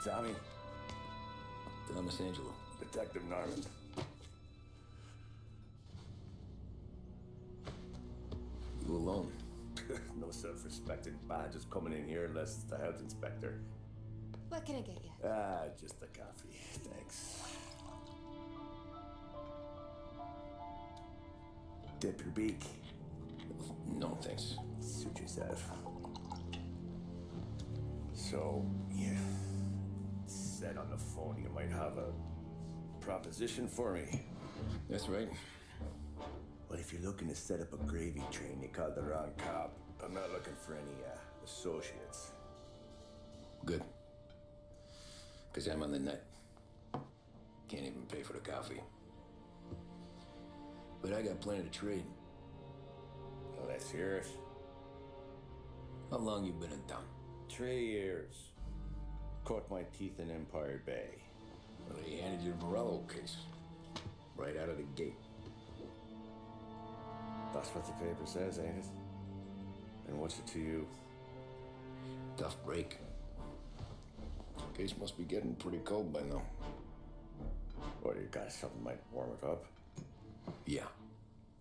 Tommy. Thomas Angelo. Detective Norman. You alone? No self-respecting badges coming in here unless it's the health inspector. What can I get you? Just a coffee. Thanks. Dip your beak. No, thanks. Suit yourself. So, you said on the phone you might have a proposition for me. That's right. Well, if you're looking to set up a gravy train, you called the wrong cop. I'm not looking for any associates. Good. Because I'm on the net. Can't even pay for the coffee. But I got plenty to trade. Well, let's hear it. How long you been in town? 3 years. Caught my teeth in Empire Bay. Well, they handed you the Morello case. Right out of the gate. That's what the paper says, ain't it? And what's it to you? Tough break. Case must be getting pretty cold by now. Or you got something might warm it up? Yeah,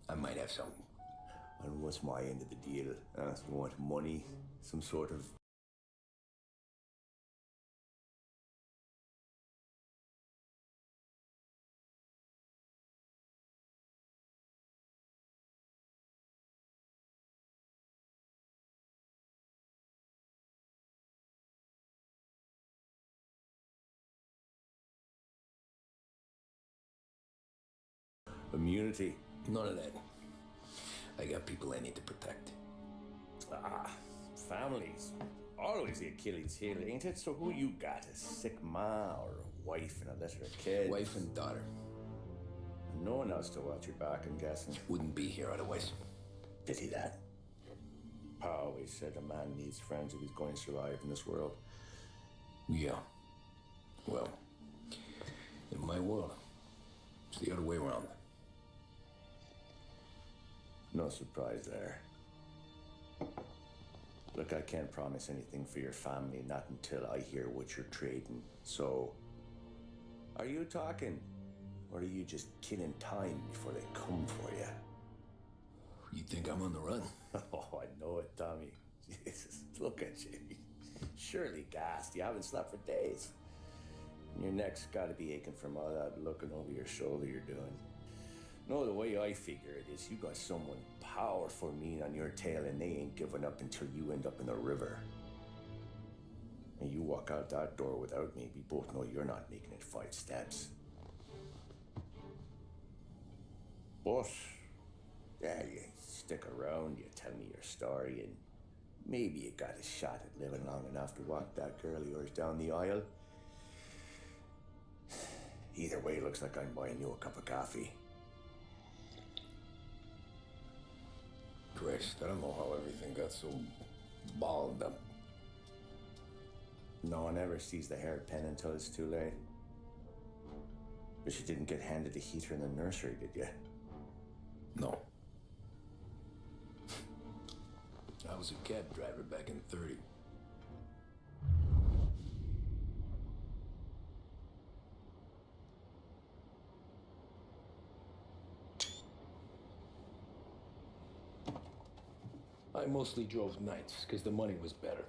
I might have something. And what's my end of the deal? You want money? Some sort of... immunity? None of that. I got people I need to protect. Families. Always the Achilles heel, ain't it? So who you got? A sick ma or a wife and a litter of kids? Wife and daughter. And no one else to watch your back, I'm guessing. Wouldn't be here otherwise. Pity that. Pa always said a man needs friends if he's going to survive in this world. Yeah. Well, in my world, it's the other way around. No surprise there. Look, I can't promise anything for your family, not until I hear what you're trading. So, are you talking? Or are you just killing time before they come for you? You think I'm on the run? Oh, I know it, Tommy. Jesus, look at you. Surely gassed. You haven't slept for days. And your neck's got to be aching from all that looking over your shoulder you're doing. No, the way I figure it is you got someone powerful mean on your tail and they ain't giving up until you end up in the river. And you walk out that door without me, we both know you're not making it 5 steps. But, yeah, you stick around, you tell me your story, and maybe you got a shot at living long enough to walk that girl of yours down the aisle. Either way, looks like I'm buying you a cup of coffee. Christ, I don't know how everything got so balled up. No one ever sees the hairpin until it's too late. But you didn't get handed a heater in the nursery, did you? No. I was a cab driver back in '30. I mostly drove nights because the money was better.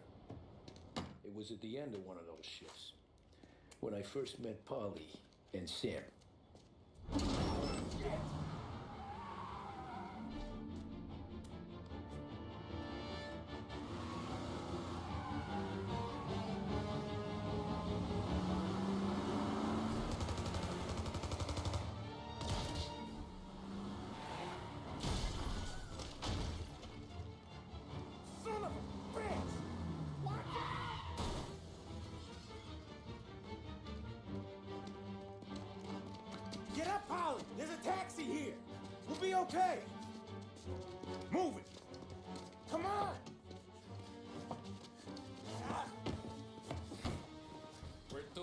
It was at the end of one of those shifts when I first met Polly and Sam. Get up, Polly! There's a taxi here! We'll be okay! Move it! Come on! Where to?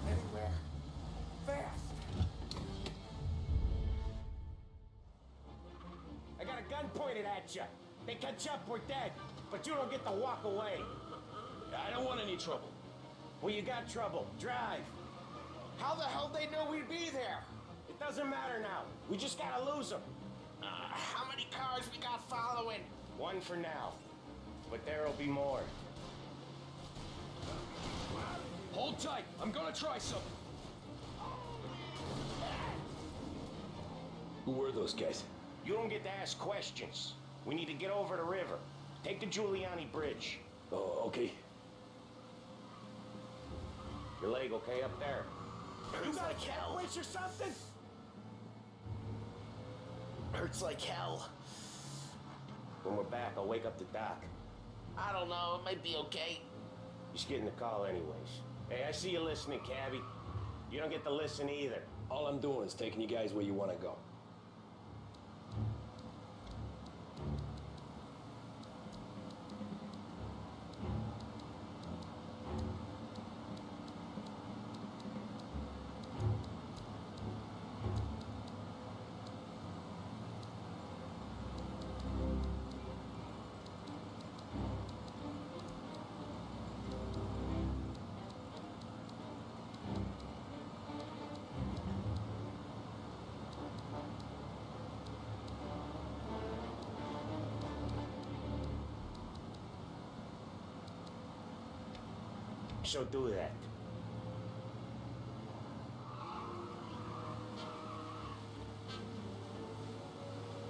Anywhere. Fast! I got a gun pointed at you. They catch up, we're dead. But you don't get to walk away. I don't want any trouble. Well, you got trouble. Drive. How the hell they know we'd be there? It doesn't matter now. We just gotta lose them. How many cars we got following? One for now. But there'll be more. Hold tight. I'm gonna try something. Who were those guys? You don't get to ask questions. We need to get over the river. Take the Giuliani Bridge. Oh, okay. Your leg okay up there? You got a cat witch or something? Hurts like hell. When we're back, I'll wake up the doc. I don't know, it might be okay. Just getting the call anyways. Hey, I see you listening, cabbie. You don't get to listen either. All I'm doing is taking you guys where you want to go. So do that.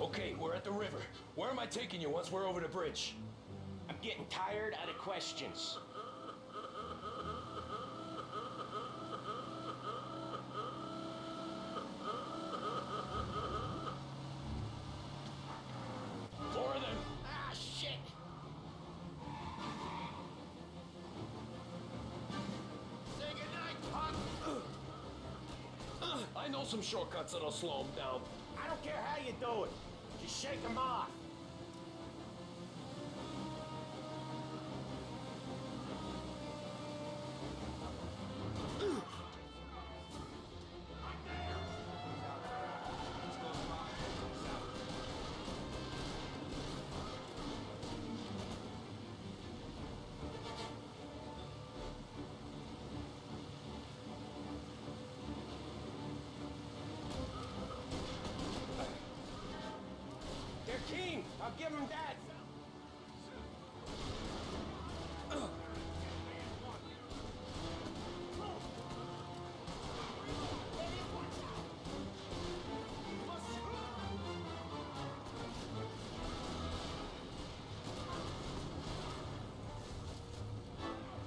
Okay, we're at the river. Where am I taking you once we're over the bridge? I'm getting tired out of questions. More of them. Ah, shit! Say goodnight, punk! I know some shortcuts that'll slow them down. I don't care how you do it. Just shake them off. They're keen. I'll give them that.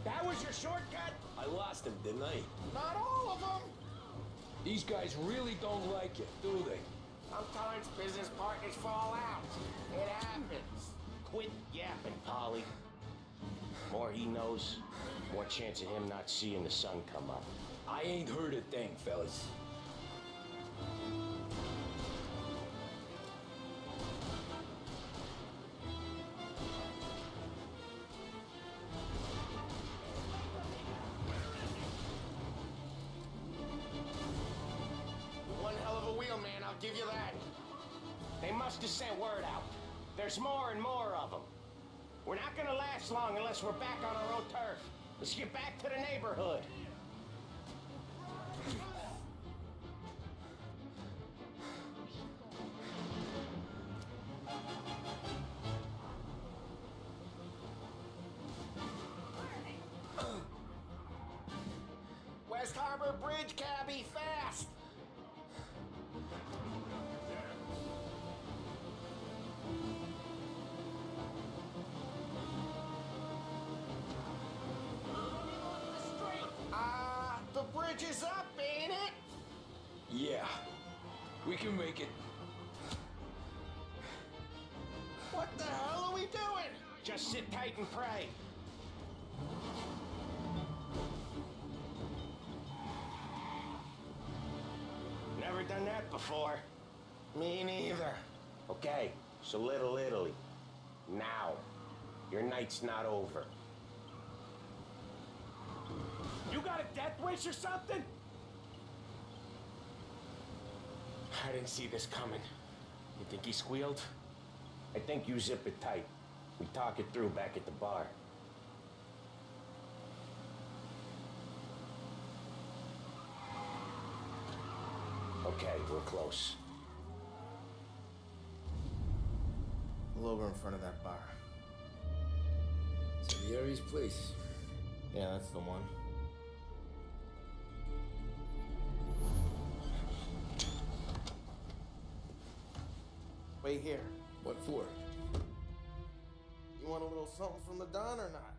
That was your shortcut? I lost him, didn't I? Not all of them! These guys really don't like it, do they? Sometimes business partners fall out. It happens. Quit yapping, Polly. More he knows, more chance of him not seeing the sun come up. I ain't heard a thing, fellas. One hell of a wheel, man, I'll give you that. They must have sent word out. There's more and more of them. We're not gonna last long unless we're back on our own turf. Let's get back to the neighborhood. West Harbor Bridge, cabbie, fast! The bridge is up, ain't it? Yeah, we can make it. What the hell are we doing? Just sit tight and pray. Never done that before. Me neither. Okay, so Little Italy. Now. Your night's not over. You got a death wish or something? I didn't see this coming. You think he squealed? I think you zip it tight. We talk it through back at the bar. Okay, we're close. Pull over in front of that bar. Salieri's place. Yeah, that's the one. Wait here. What for? You want a little something from the Don or not?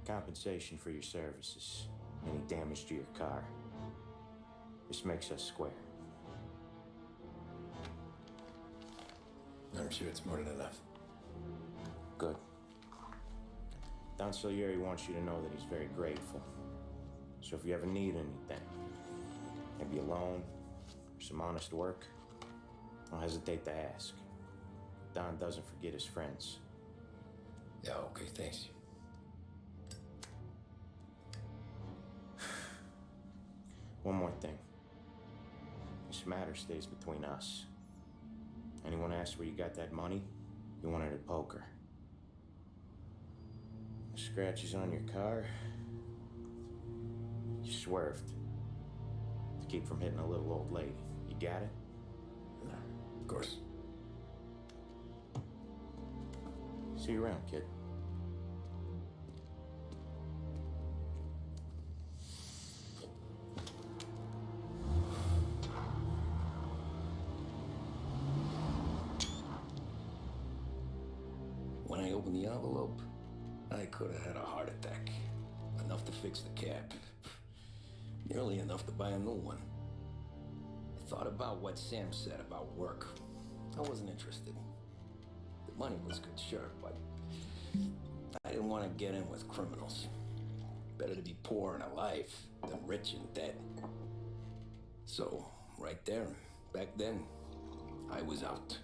Compensation for your services. Any damage to your car. This makes us square. I'm sure it's more than enough. Good. Don Salieri wants you to know that he's very grateful. So if you ever need anything, maybe a loan, or some honest work, don't hesitate to ask. Don doesn't forget his friends. Yeah, okay, thanks. One more thing. This matter stays between us. Anyone asks where you got that money, you won it at poker. Scratches on your car, you swerved to keep from hitting a little old lady. You got it? Of course. See you around, kid. When I opened the envelope, I could have had a heart attack. Enough to fix the cap. Nearly enough to buy a new one. I thought about what Sam said about work. I wasn't interested. The money was good, sure, but I didn't want to get in with criminals. Better to be poor and alive than rich and dead. So, right there, back then, I was out.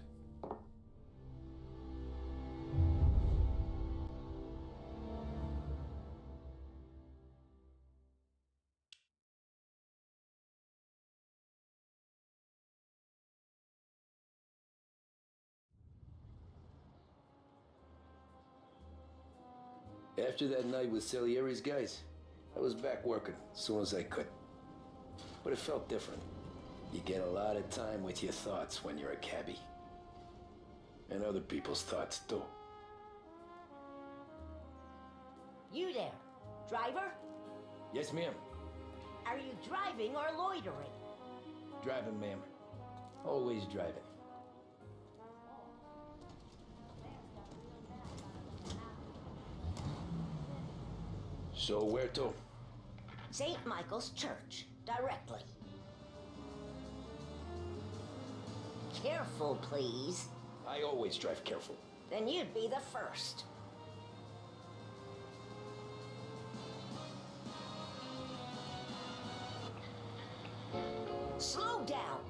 After that night with Salieri's guys, I was back working as soon as I could. But it felt different. You get a lot of time with your thoughts when you're a cabbie. And other people's thoughts, too. You there, driver? Yes, ma'am. Are you driving or loitering? Driving, ma'am. Always driving. So where to? St. Michael's Church, directly. Careful, please. I always drive careful. Then you'd be the first. Slow down.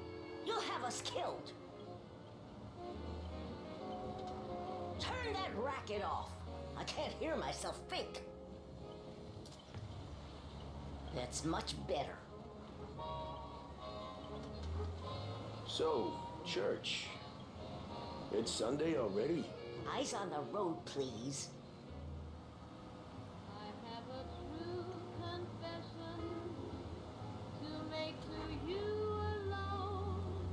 You'll have us killed. Turn that racket off. I can't hear myself think. That's much better. So, church. It's Sunday already? Eyes on the road, please. I have a true confession to make to you alone.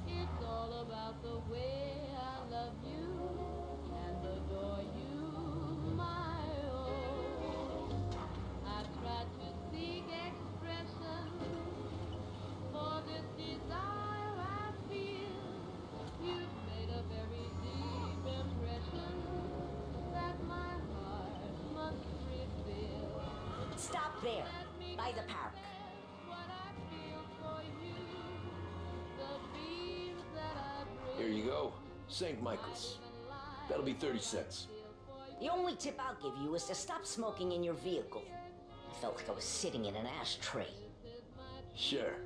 It's all about the way I love you and adore you, my own. I tried to seek expression for this desire I feel. You've made a very deep there, by the park. what I feel for you. The dreams that I bring. Here you go. St. Michael's. That'll be 30 cents. The only tip I'll give you is to stop smoking in your vehicle. I felt like I was sitting in an ashtray. Sure.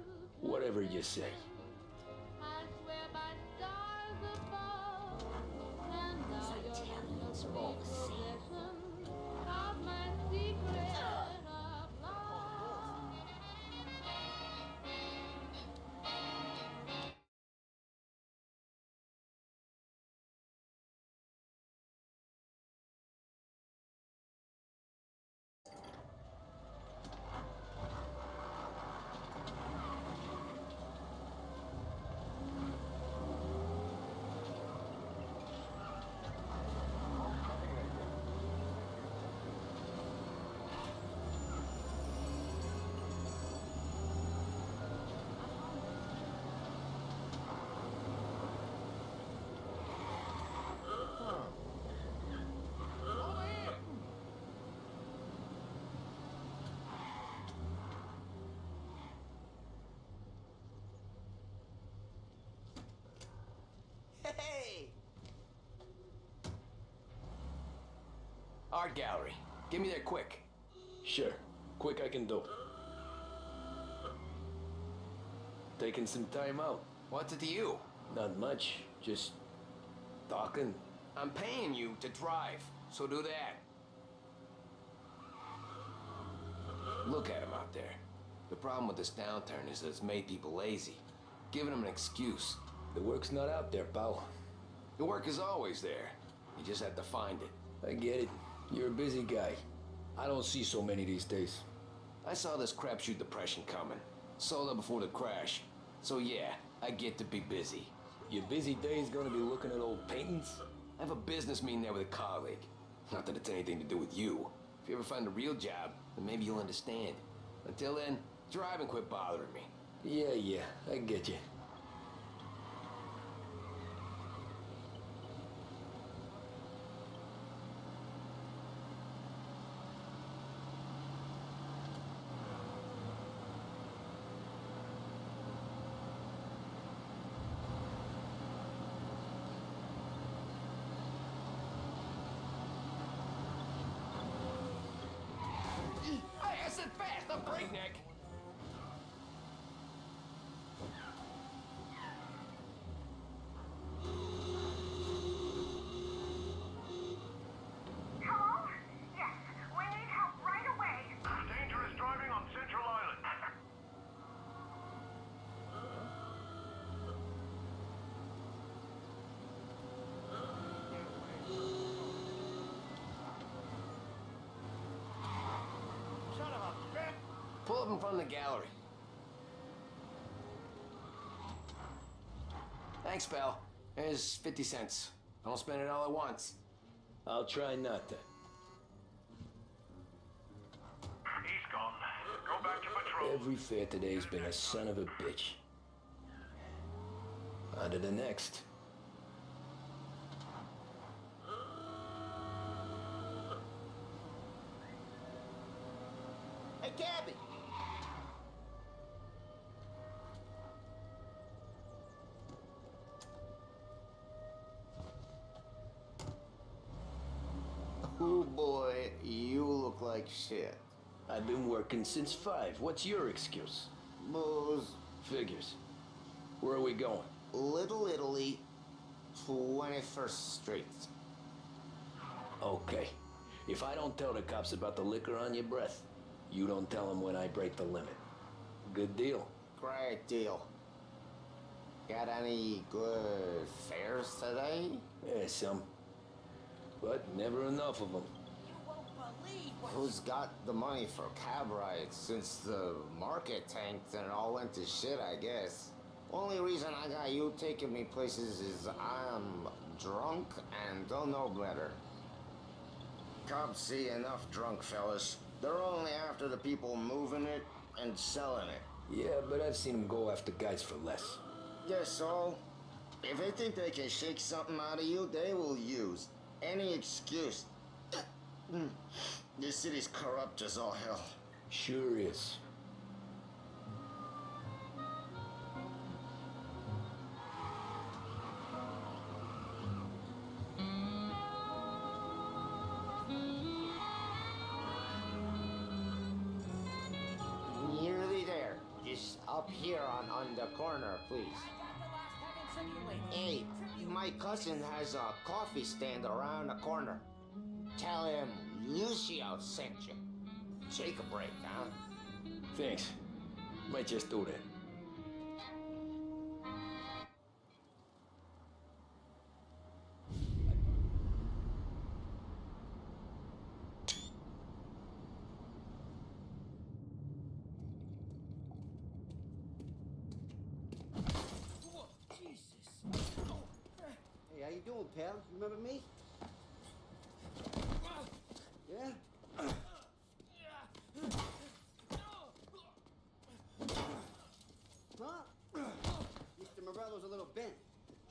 Whatever you say. I swear by stars above, and now you're Italians are all the same. possession of my secret of love. Hey! Art gallery. Get me there quick. Sure. Quick I can do. Taking some time out. What's it to you? Not much. Just talking. I'm paying you to drive, so do that. Look at him out there. The problem with this downturn is that it's made people lazy, giving them an excuse. The work's not out there, pal. The work is always there. You just have to find it. I get it. You're a busy guy. I don't see so many these days. I saw this crapshoot depression coming. Sold it before the crash. So yeah, I get to be busy. Your busy day's gonna be looking at old paintings? I have a business meeting there with a colleague. Not that it's anything to do with you. If you ever find a real job, then maybe you'll understand. Until then, drive and quit bothering me. Yeah, I get you. Hey, I said fast, not breakneck. Hello? Yes, we need help right away. Dangerous driving on Central Island. Son of a bitch! Pull up in front of the gallery. Thanks, pal. Here's 50 cents. I don't spend it all at once. I'll try not to. He's gone. Go back to patrol. Every fare today's been a son of a bitch. On to the next. Hey, Gabby! Oh boy, you look like shit. I've been working since 5. What's your excuse? Booze, Figures. Where are we going? Little Italy, 21st Street. Okay. If I don't tell the cops about the liquor on your breath, you don't tell them when I break the limit. Good deal. Great deal. Got any good fares today? Yeah, some. But never enough of them. Who's got the money for cab rides since the market tanked and it all went to shit, I guess? Only reason I got you taking me places is I'm drunk and don't know better. Cops see enough drunk fellas. They're only after the people moving it and selling it. Yeah, but I've seen them go after guys for less. Guess so. If they think they can shake something out of you, they will use any excuse. This city's corrupt as all hell. Sure is. Nearly there. Just up here on the corner, please. Hey, my cousin has a coffee stand around the corner. Tell him Lucio sent you. Take a break, huh? Thanks. Might just do that. Hey, how you doing, pal? You remember me? Yeah? Huh? Mr. Morello's a little bent.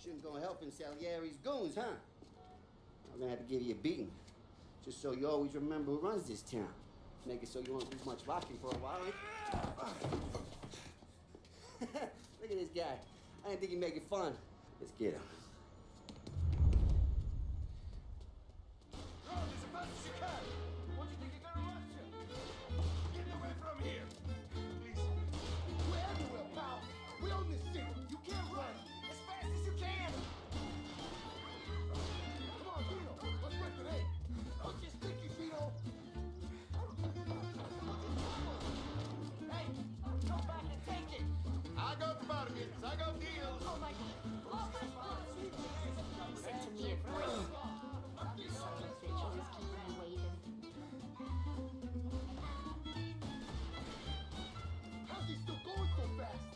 Shouldn't go helping Salieri's goons, huh? I'm gonna have to give you a beating. Just so you always remember who runs this town. Make it so you won't do much rocking for a while. Look at this guy. I didn't think he'd make it fun. Let's get him. Run as fast as you can! What do you think you're gonna run to? Get away from here! Please. We're everywhere, pal! We own this city! You can't run! As fast as you can! Come on, Vito! Let's break the day! Don't you sticky, Vito! Hey, go back and take it. I got bargains! I got deals! Oh my God. Said to me at first, you son of a bitch always keep me waiting. How's he still going so fast?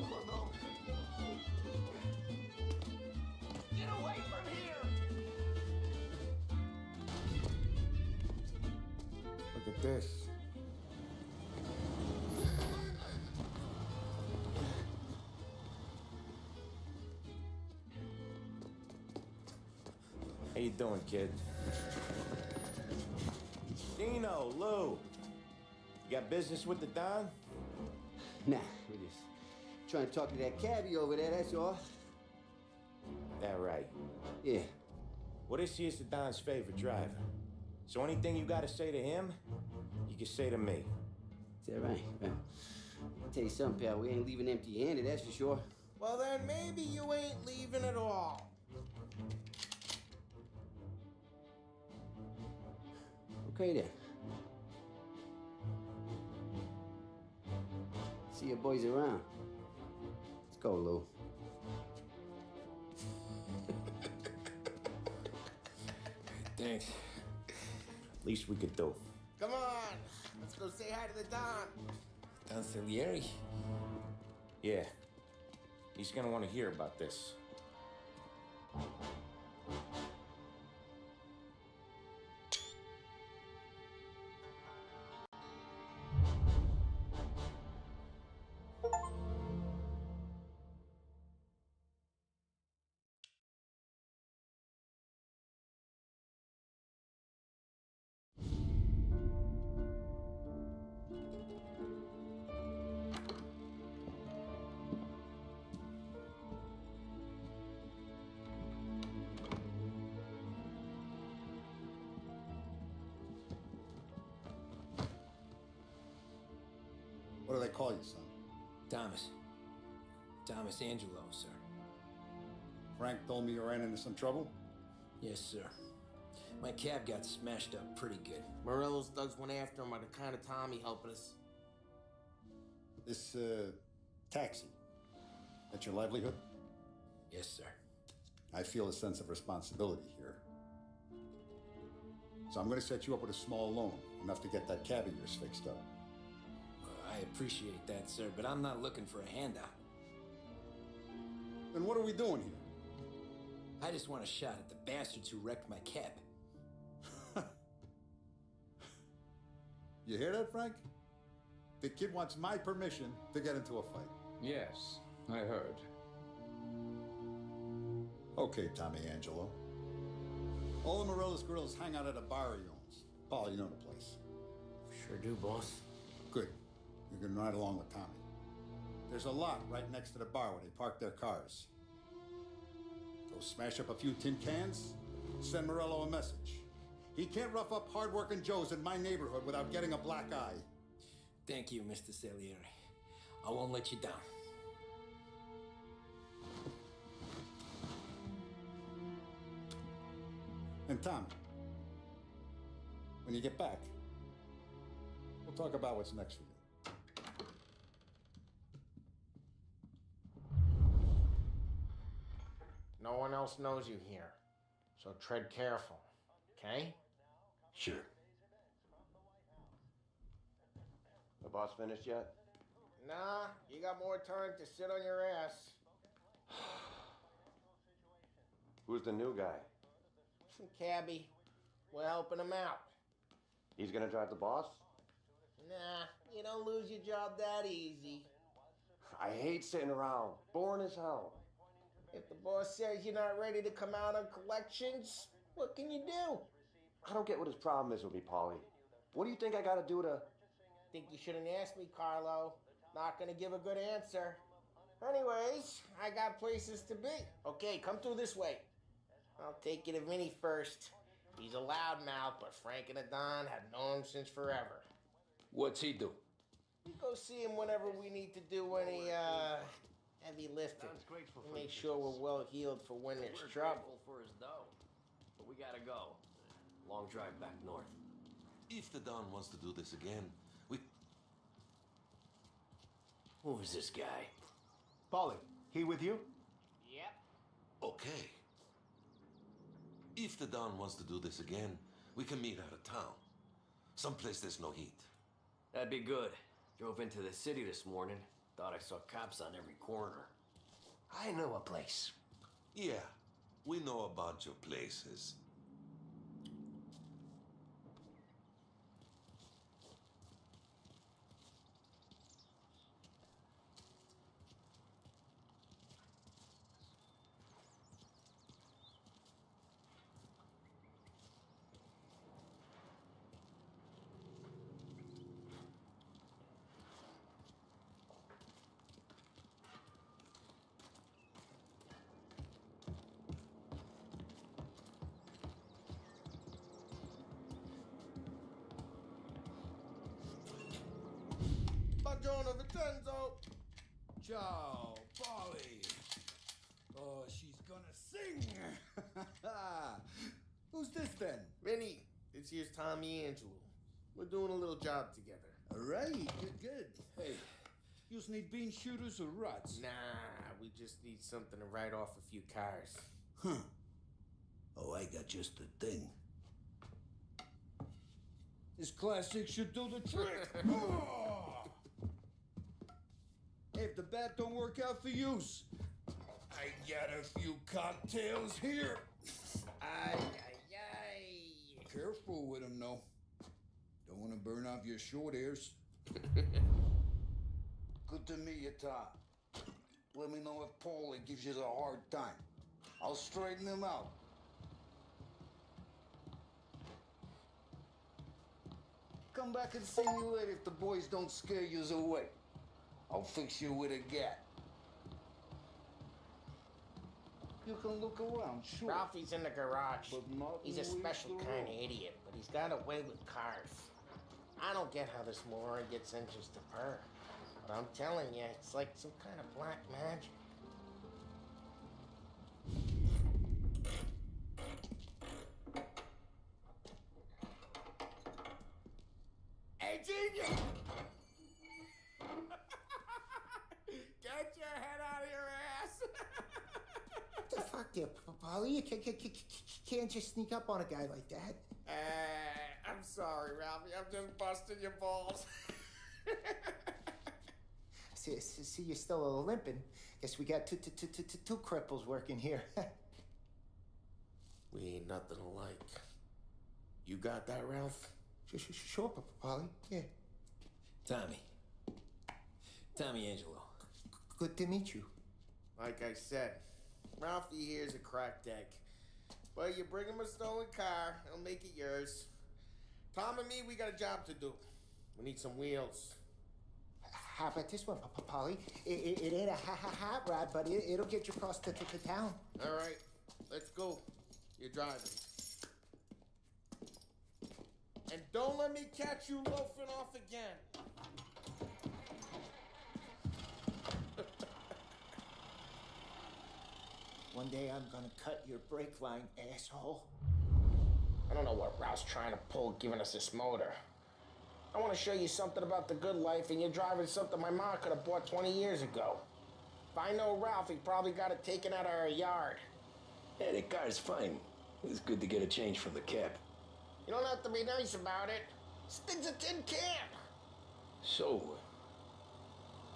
Oh no! Get away from here. Look at this. How you doing, kid? Dino, Lou. You got business with the Don? Nah, we're just trying to talk to that cabbie over there, that's all. That right. Yeah. Well, this here's the Don's favorite driver. So anything you gotta say to him, you can say to me. Is that right? Well, I'll tell you something, pal. We ain't leaving empty-handed, that's for sure. Well, then maybe you ain't leaving at all. Okay, then. See your boys around. Let's go, Lou. Thanks. Least we could do. Come on, let's go say hi to the Don. Don Salieri? Yeah. He's gonna want to hear about this. What do they call you, son? Thomas. Thomas Angelo, sir. Frank told me you ran into some trouble? Yes, sir. My cab got smashed up pretty good. Morello's thugs went after him by the kind of Tommy helping us. This, taxi, that's your livelihood? Yes, sir. I feel a sense of responsibility here. So I'm gonna set you up with a small loan, enough to get that cab of yours fixed up. I appreciate that, sir, but I'm not looking for a handout. Then what are we doing here? I just want a shot at the bastards who wrecked my cab. You hear that, Frank? The kid wants my permission to get into a fight. Yes, I heard. Okay, Tommy Angelo. All the Morello's girls hang out at a bar he owns. Paul, you know the place. Sure do, boss. Good. You can ride along with Tommy. There's a lot right next to the bar where they park their cars. Go smash up a few tin cans, send Morello a message. He can't rough up hard-working Joes in my neighborhood without getting a black eye. Thank you, Mr. Salieri. I won't let you down. And Tommy, when you get back, we'll talk about what's next for you. No one else knows you here, so tread careful, okay? Sure. The boss finished yet? Nah, you got more time to sit on your ass. Who's the new guy? Some cabbie. We're helping him out. He's gonna drive the boss? Nah, you don't lose your job that easy. I hate sitting around. Boring as hell. If the boss says you're not ready to come out on collections, what can you do? I don't get what his problem is with me, Paulie. What do you think I gotta do to... Think you shouldn't ask me, Carlo. Not gonna give a good answer. Anyways, I got places to be. Okay, come through this way. I'll take you to Vinny first. He's a loudmouth, but Frank and the Don have known him since forever. What's he do? We go see him whenever we need to do any, heavy lifting. Make sure we're well healed for when there's trouble. Grateful for his dough, but we gotta go. Long drive back north. If the Don wants to do this again, we... Who is this guy? Paulie, he with you? Yep. Okay. If the Don wants to do this again, we can meet out of town. Someplace there's no heat. That'd be good. Drove into the city this morning. Thought I saw cops on every corner. I know a place. Yeah, we know a bunch of places. Buongiorno, Vincenzo. Ciao, Polly. Oh, she's gonna sing. Who's this then? Vinny, this here's Tommy Angelo. We're doing a little job together. All right, good. Hey, you need bean shooters or ruts? Nah, we just need something to write off a few cars. Huh. Oh, I got just the thing. This classic should do the trick. Hey, if the bat don't work out for use, I got a few cocktails here. Ay, ay, ay. Careful with them, though. Don't want to burn off your short ears. Good to meet you, Tom. Let me know if Paulie gives you a hard time. I'll straighten him out. Come back and see me later if the boys don't scare yous away. I'll fix you with a gat. You can look around, sure. Ralphie's in the garage. But not He's a waste special the kind of road. idiot, but he's got a way with cars. I don't get how this moron gets interest to her. But I'm telling you, it's like some kind of black magic. Hey, genius! Get your head out of your ass! The fuck there, Paulie? You can't just sneak up on a guy like that. I'm sorry, Ralphie. I'm just busting your balls. See, you're still a little limping. Guess we got two cripples working here. We ain't nothing alike. You got that, Ralph? Sure, Paulie. Yeah. Tommy Angelo. Good to meet you. Like I said, Ralphie here's a cracked egg. But you bring him a stolen car, he'll make it yours. Tom and me, we got a job to do. We need some wheels. How about this one, Polly? It ain't a hot rod, but it'll get you across to town. All right, let's go. You're driving. And don't let me catch you loafing off again. One day I'm gonna cut your brake line, asshole. I don't know what Ralph's trying to pull giving us this motor. I want to show you something about the good life, and you're driving something my mom could have bought 20 years ago. If I know Ralph, he probably got it taken out of our yard. Yeah, that car's fine. It's good to get a change from the cab. You don't have to be nice about it. This thing's a tin can. So,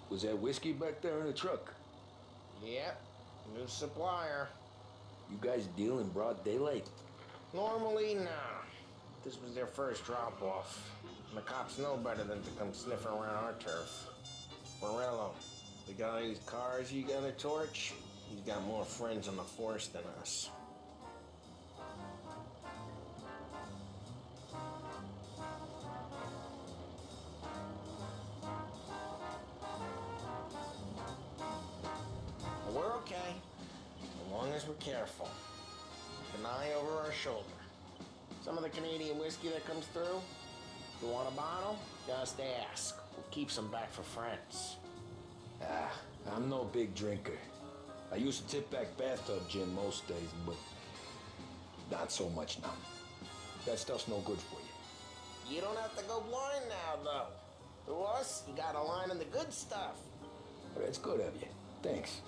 was that whiskey back there in the truck? Yep, new supplier. You guys deal in broad daylight? Normally, nah. This was their first drop-off. And the cops know better than to come sniffing around our turf. Morello, the guy whose cars you got a torch, he's got more friends on the force than us. But we're okay, as long as we're careful. Keep an eye over our shoulder. Some of the Canadian whiskey that comes through, you want a bottle? Just ask. We'll keep some back for friends. I'm no big drinker. I used to tip back bathtub gin most days, but not so much now. That stuff's no good for you. You don't have to go blind now, though. To us, you got a line in the good stuff. Well, that's good of you. Thanks.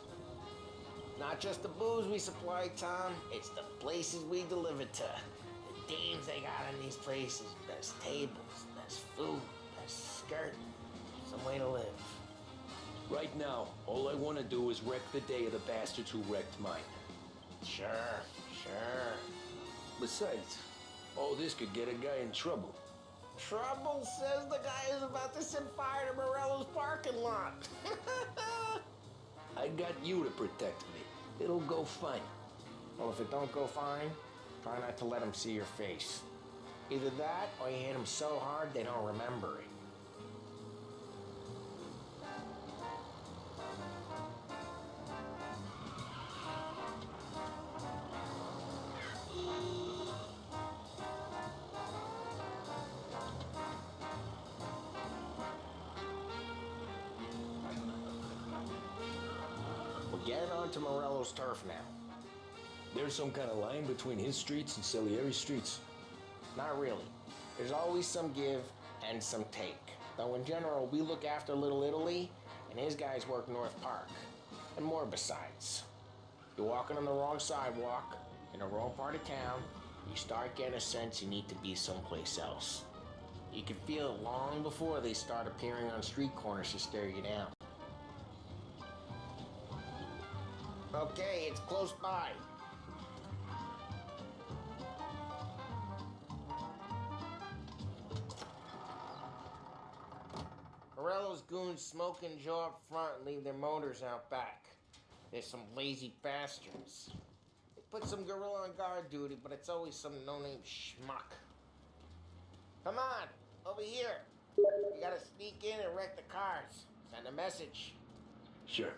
Not just the booze we supply, Tom. It's the places we deliver to. The dames they got in these places. Best tables, best food, best skirt. Some way to live. Right now, all I want to do is wreck the day of the bastards who wrecked mine. Sure, sure. Besides, all this could get a guy in trouble. Trouble says the guy is about to set fire to Morello's parking lot. I got you to protect me. It'll go fine. Well, if it don't go fine, try not to let them see your face. Either that, or you hit them so hard they don't remember it. We're getting onto Morello's turf now. There's some kind of line between his streets and Salieri's streets. Not really. There's always some give and some take. Though in general, we look after Little Italy, and his guys work North Park. And more besides. You're walking on the wrong sidewalk, in the wrong part of town, you start getting a sense you need to be someplace else. You can feel it long before they start appearing on street corners to stare you down. Okay, it's close by. Morello's goons smoke and jaw up front and leave their motors out back. There's some lazy bastards. They put some gorilla on guard duty, but it's always some no-name schmuck. Come on, over here. You gotta sneak in and wreck the cars. Send a message. Sure.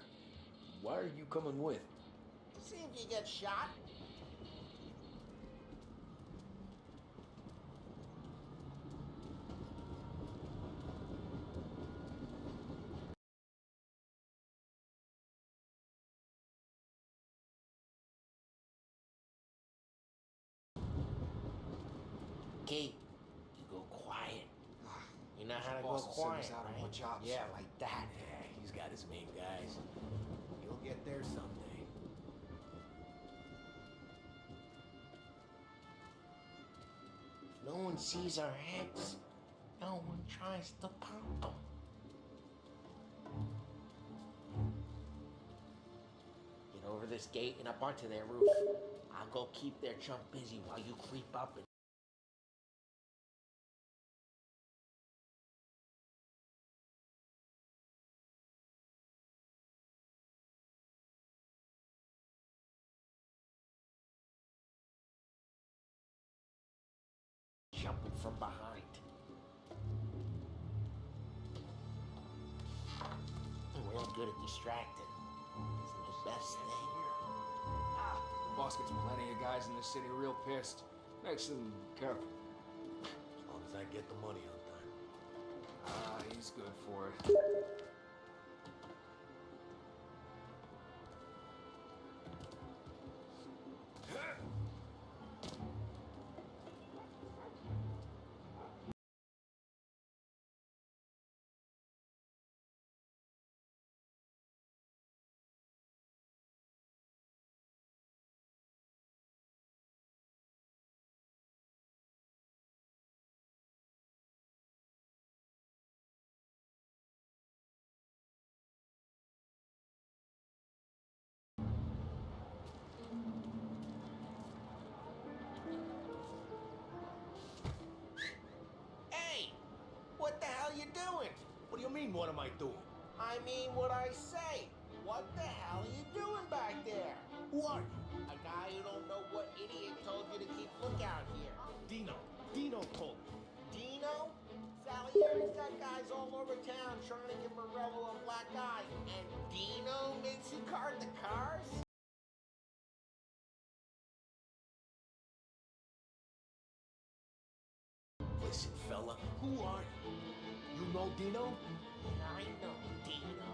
Why are you coming with? To see if you get shot. Okay, you go quiet. You know how to go quiet, out on right? more jobs. Yeah, like that. Yeah, he's got his main guys. He'll get there someday. No one sees our heads. No one tries to pop them. Get over this gate and up onto their roof. I'll go keep their chump busy while you creep up and jumping from behind. Real good at distracting. It's the best thing. Boss gets plenty of guys in this city real pissed. Makes them careful. As long as I get the money on time. He's good for it. Hey! What the hell you doing? What do you mean, what am I doing? I mean what I say. What the hell are you doing back there? Who are you? A guy who don't know what idiot told you to keep lookout here. Dino. Dino told me. Dino? Salieri's got guys all over town trying to give Morello a black eye. And Dino makes you card the cars? Listen, fella, who are you? You know Dino? I know Dino.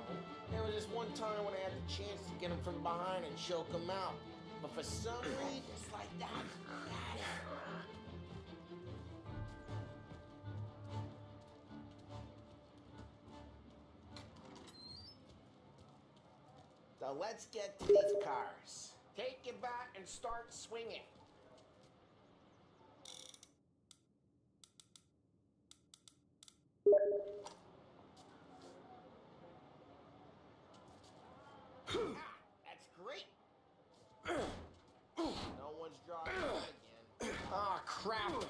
There was this one time when I had the chance to get him from behind and choke him out. But for some reason, it's like that. So let's get to these cars. Take it back and start swinging. That's great. No one's driving again. Ah, crap.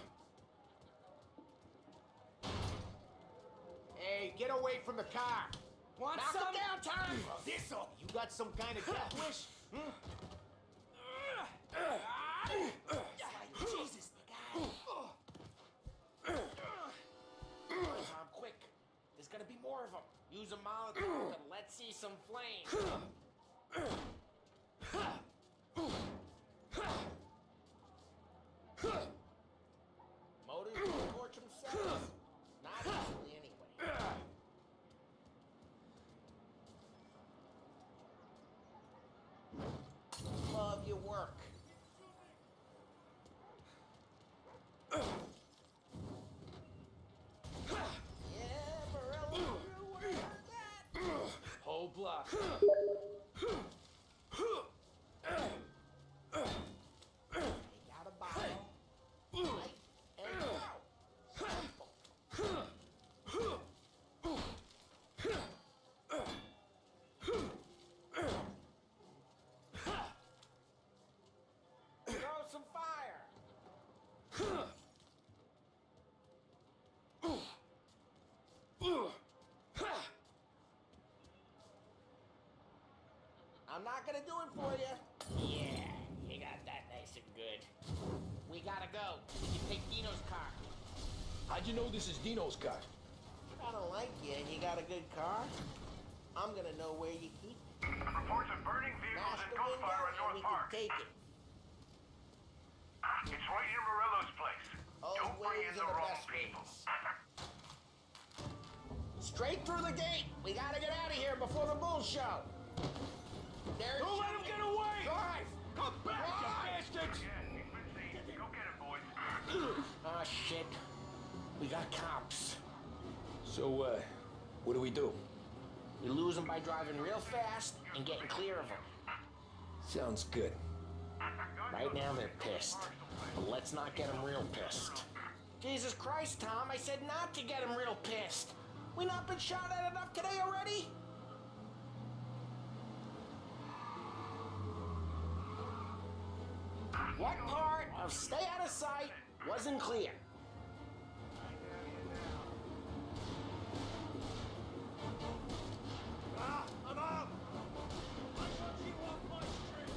Hey, get away from the car. Want Knock some? him down, Tom. This'll. You got some kind of death wish? Jesus, guy. Tom, quick. There's gonna be more of them. Use a Molotov and let's see some flames. Motors will torch themselves. Not easily, anyway. Love your work. Yeah, Morello, you were that. Whole block. Take out a bottle. Light and go. Simple. Throw some fire. I'm not gonna do it for you. Yeah, you got that nice and good. We gotta go. You take Dino's car. How'd you know this is Dino's car? I don't like you and you got a good car. I'm gonna know where you keep it. Reports of burning vehicles Smash and the window gunfire in and North we Park. can take it. It's right near Morello's place. Old Don't bring ways in are the the wrong best people. ways. Straight through the gate. We gotta get out of here before the bull show. There's Don't let him get away! Drive! Come back, you bastards! Yeah, he's been seen. Go get him, boys. Oh, shit. We got cops. So, what do we do? We lose them by driving real fast and getting clear of them. Sounds good. Right now they're pissed. But let's not get them real pissed. Jesus Christ, Tom, I said not to get them real pissed. We not been shot at enough today already? What part of stay out of sight wasn't clear? I'm out! I want you off my street!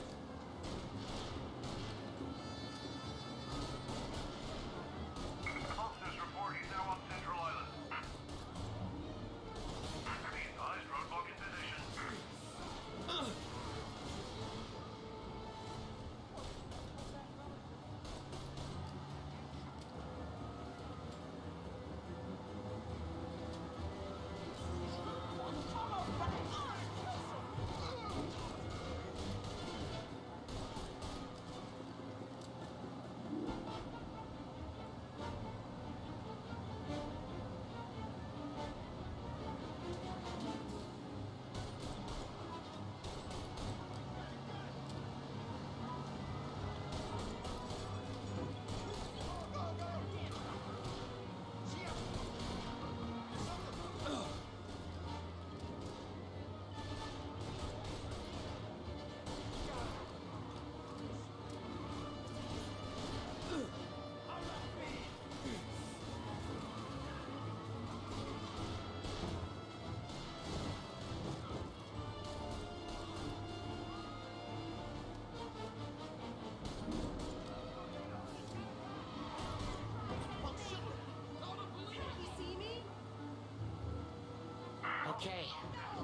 Okay,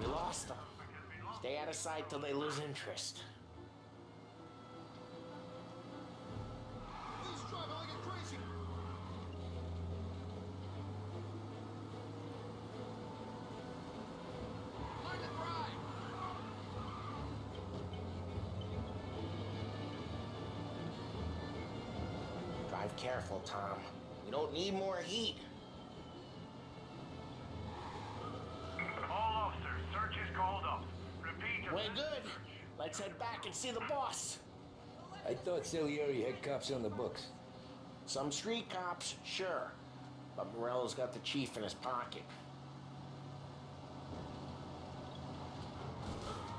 we lost them. Stay out of sight till they lose interest. Please drive like a crazy. Learn to drive. Drive careful, Tom. We don't need more heat. All officers, search is called up. Repeat. We're good. Let's head back and see the boss. I thought Salieri had cops on the books. Some street cops, sure. But Morello's got the chief in his pocket.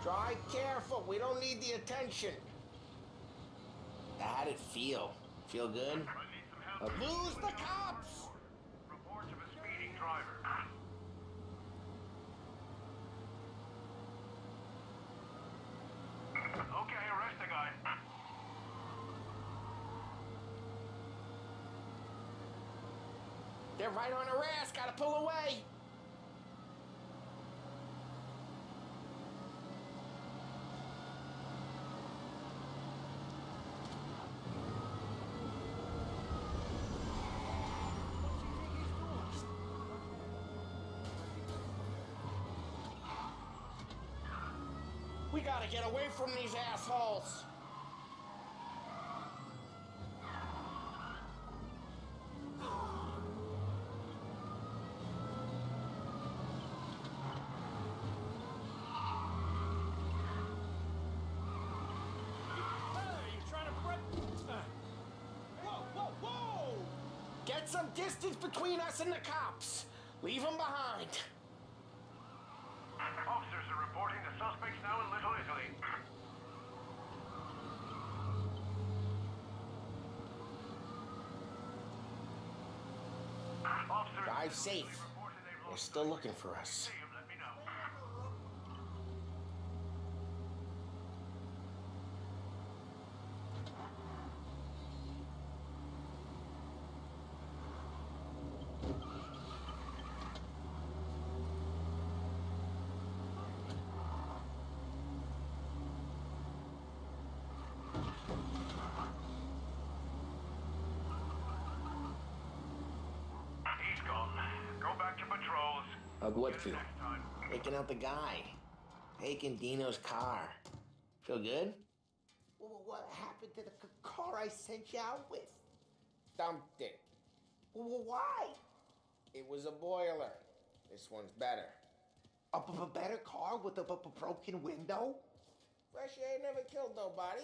Drive careful. We don't need the attention. How'd it feel? Feel good? Lose the cops! Reports of a speeding driver. Okay, arrest the guy. They're right on our ass. Gotta pull away. We gotta get away from these assholes. Get some distance between us and the cops. Leave them behind. Officers are reporting the suspects now in Little Italy. Officers, Drive safe. They're still looking for us. let me know. He's gone. Go back to patrols. How'd what feel? Taking out the guy. Taking Dino's car. Feel good? Well, what happened to the car I sent you out with? Dumped it. Well, why? It was a boiler. This one's better. A better car with a broken window? Fresh air never killed nobody.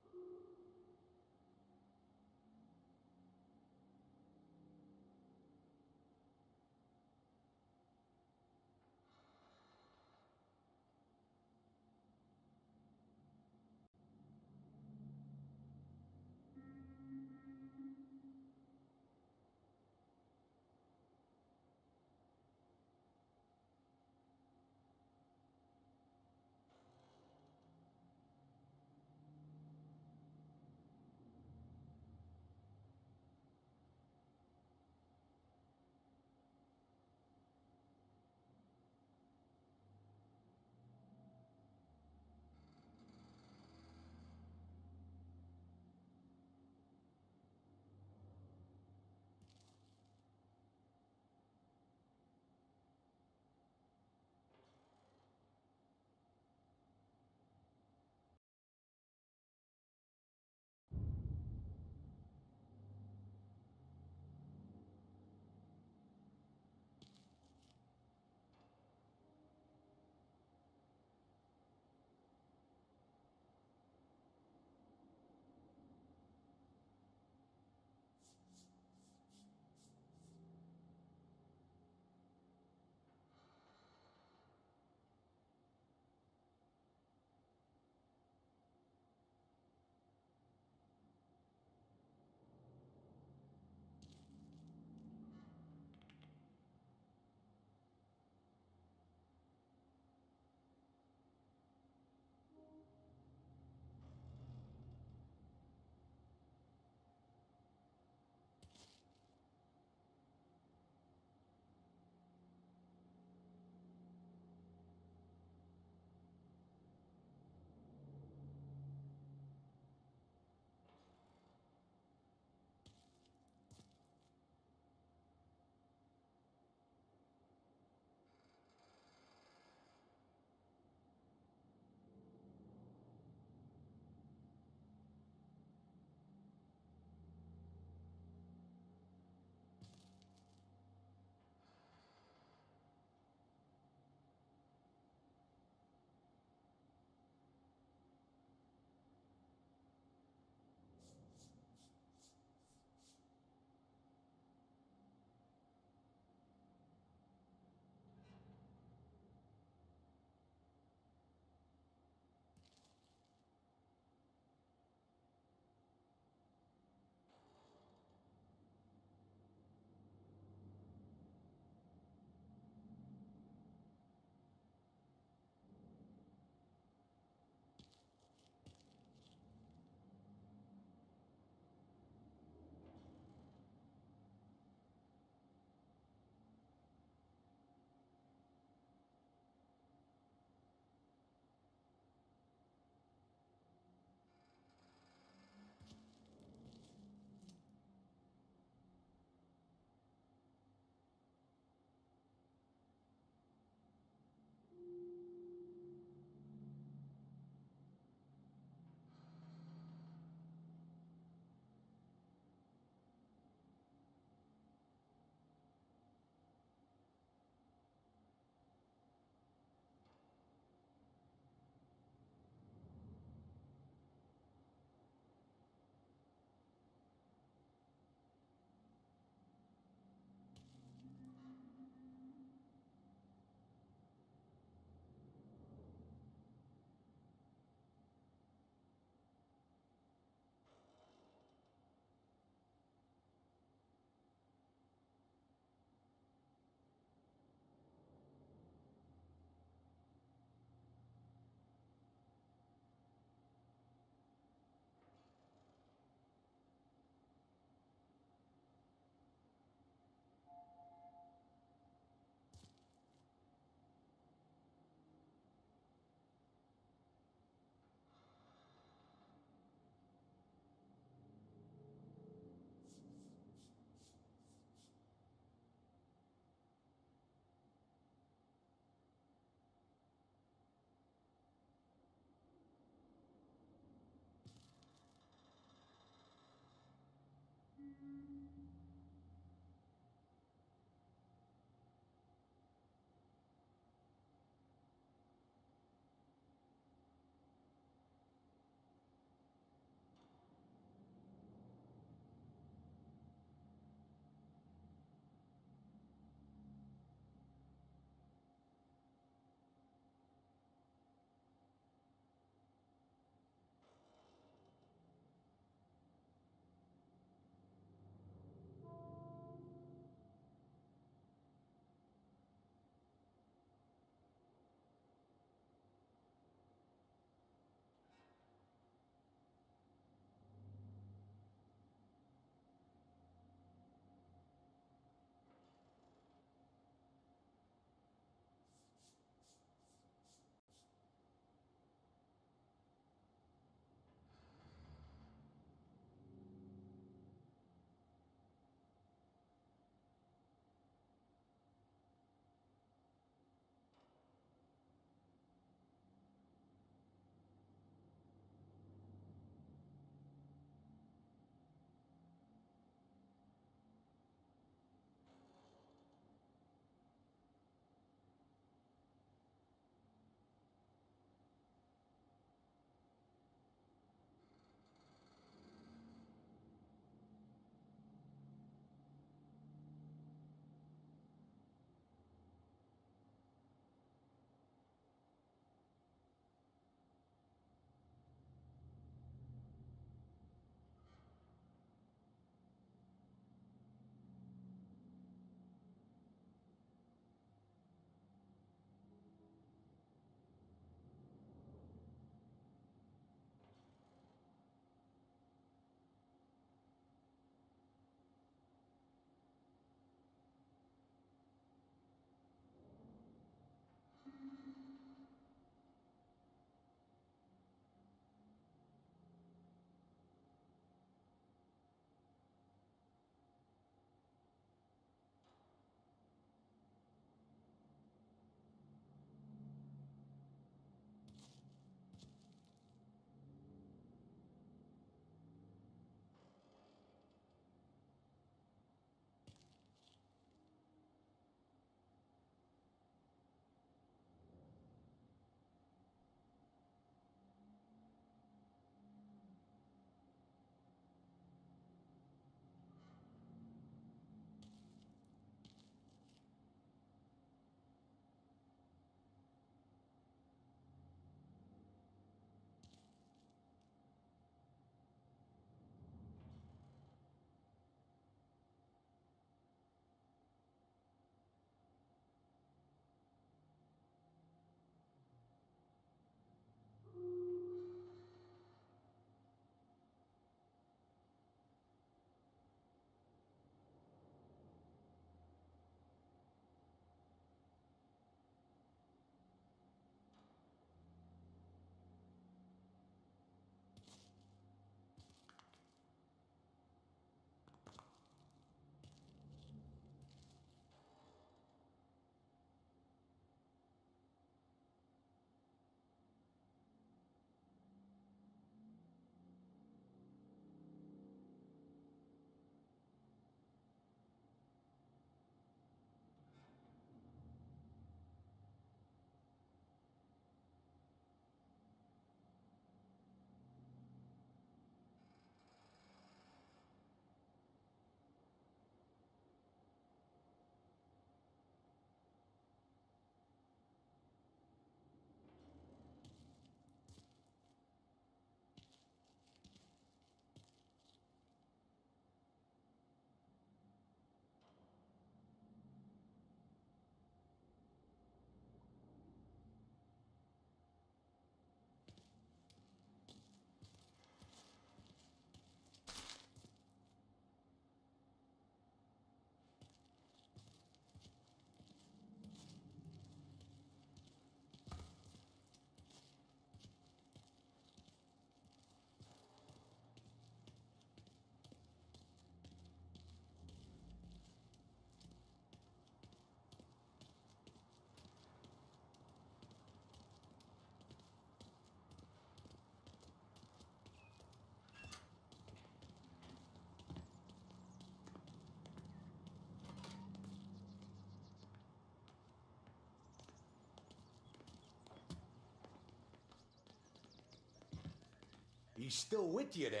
He's still with you then?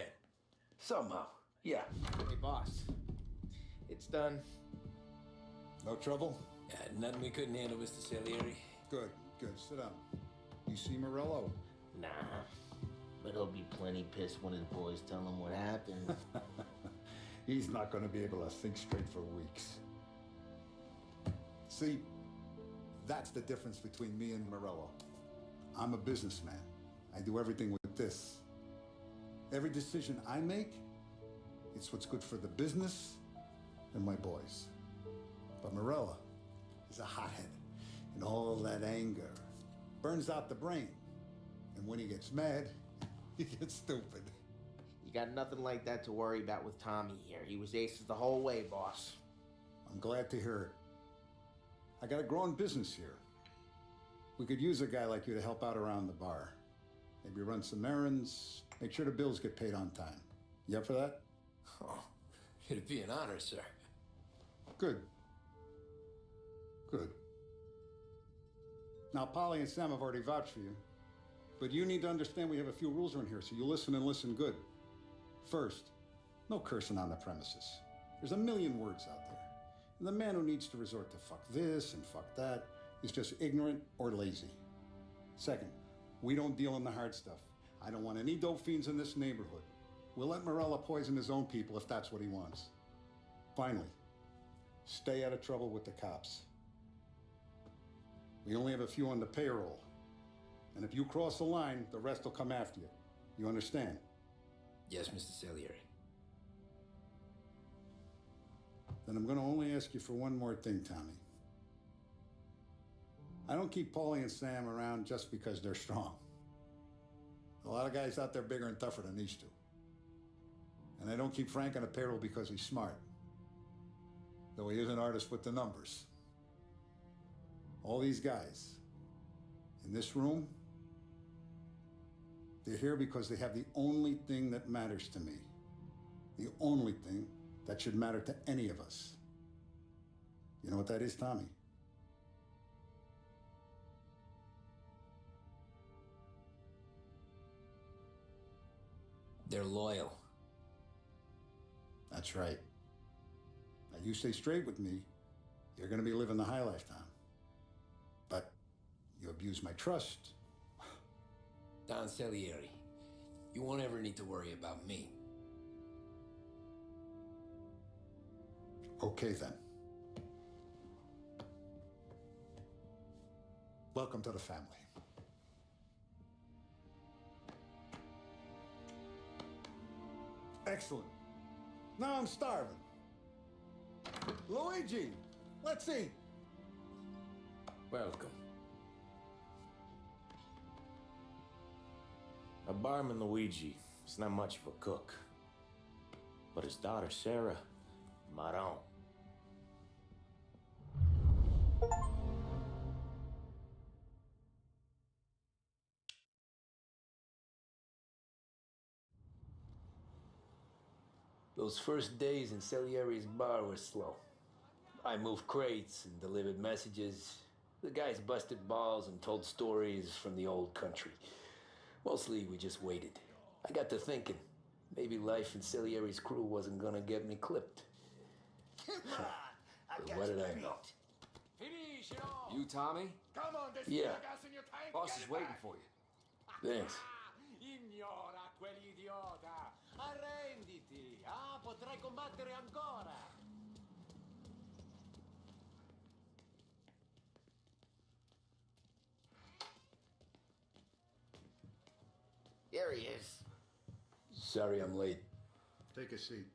Somehow, yeah. Hey, boss. It's done. No trouble? Nothing we couldn't handle, Mr. Salieri. Good, good. Sit down. You see Morello? Nah. But he'll be plenty pissed when his boys tell him what happened. He's not going to be able to think straight for weeks. See, that's the difference between me and Morello. I'm a businessman. I do everything with this. Every decision I make, it's what's good for the business and my boys. But Morello is a hothead, and all that anger burns out the brain. And when he gets mad, he gets stupid. You got nothing like that to worry about with Tommy here. He was aces the whole way, boss. I'm glad to hear it. I got a growing business here. We could use a guy like you to help out around the bar. Maybe run some errands, make sure the bills get paid on time. You up for that? Oh, it'd be an honor, sir. Good. Good. Now, Polly and Sam have already vouched for you. But you need to understand we have a few rules around here, so you listen and listen good. First, no cursing on the premises. There's a million words out there. And the man who needs to resort to fuck this and fuck that is just ignorant or lazy. Second, we don't deal in the hard stuff. I don't want any dope fiends in this neighborhood. We'll let Morello poison his own people if that's what he wants. Finally, stay out of trouble with the cops. We only have a few on the payroll. And if you cross the line, the rest will come after you. You understand? Yes, Mr. Salieri. Then I'm going to only ask you for one more thing, Tommy. I don't keep Paulie and Sam around just because they're strong. A lot of guys out there bigger and tougher than these two. And I don't keep Frank on a payroll because he's smart. Though he is an artist with the numbers. All these guys in this room, they're here because they have the only thing that matters to me. The only thing that should matter to any of us. You know what that is, Tommy? They're loyal. That's right. Now you stay straight with me, you're gonna be living the high life, Tom. But you abuse my trust. Don Salieri, you won't ever need to worry about me. Okay then. Welcome to the family. Excellent. Now I'm starving. Luigi, let's eat. Welcome. A barman Luigi is not much of a cook. But his daughter Sarah, Maron. Those first days in Salieri's bar were slow. I moved crates and delivered messages. The guys busted balls and told stories from the old country. Mostly, we just waited. I got to thinking, maybe life in Salieri's crew wasn't gonna get me clipped. But what did I know? You, Tommy? Come on, there's Yeah. gas in your tank. Boss Get is it waiting back. for you. Thanks. Ignora quell'idiota! Arrenditi! Ah, potrai combattere ancora! Here he is. Sorry I'm late. Take a seat.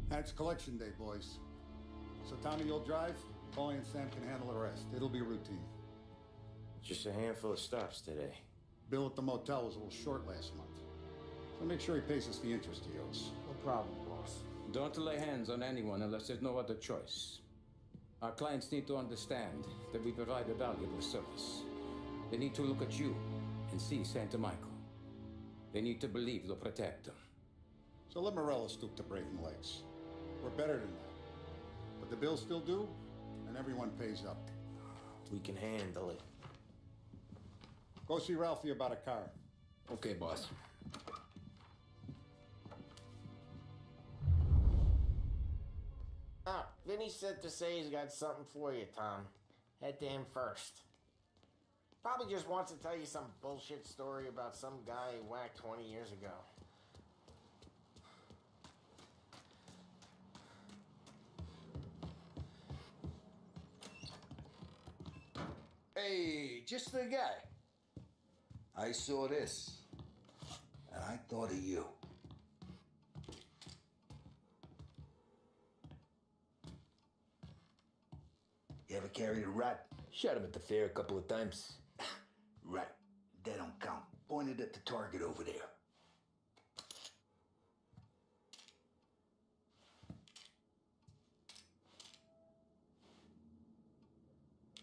That's collection day, boys. So Tommy, you'll drive. Paulie and Sam can handle the rest. It'll be routine. Just a handful of stops today. Bill at the motel was a little short last month. So make sure he pays us the interest he owes. No problem, boss. Don't lay hands on anyone unless there's no other choice. Our clients need to understand that we provide a valuable service. They need to look at you and see Santa Michael. They need to believe you'll protect them. So let Morello stoop to breaking legs. We're better than that. But The bill's still due, and everyone pays up. We can handle it. Go see Ralphie about a car. Okay, boss. Ah, Vinny said to say he's got something for you, Tom. Head to him first. Probably just wants to tell you some bullshit story about some guy he whacked 20 years ago. Hey, just the guy. I saw this, and I thought of you. You ever carried a rat? Shot him at the fair a couple of times. Right. They don't count. Pointed at the target over there.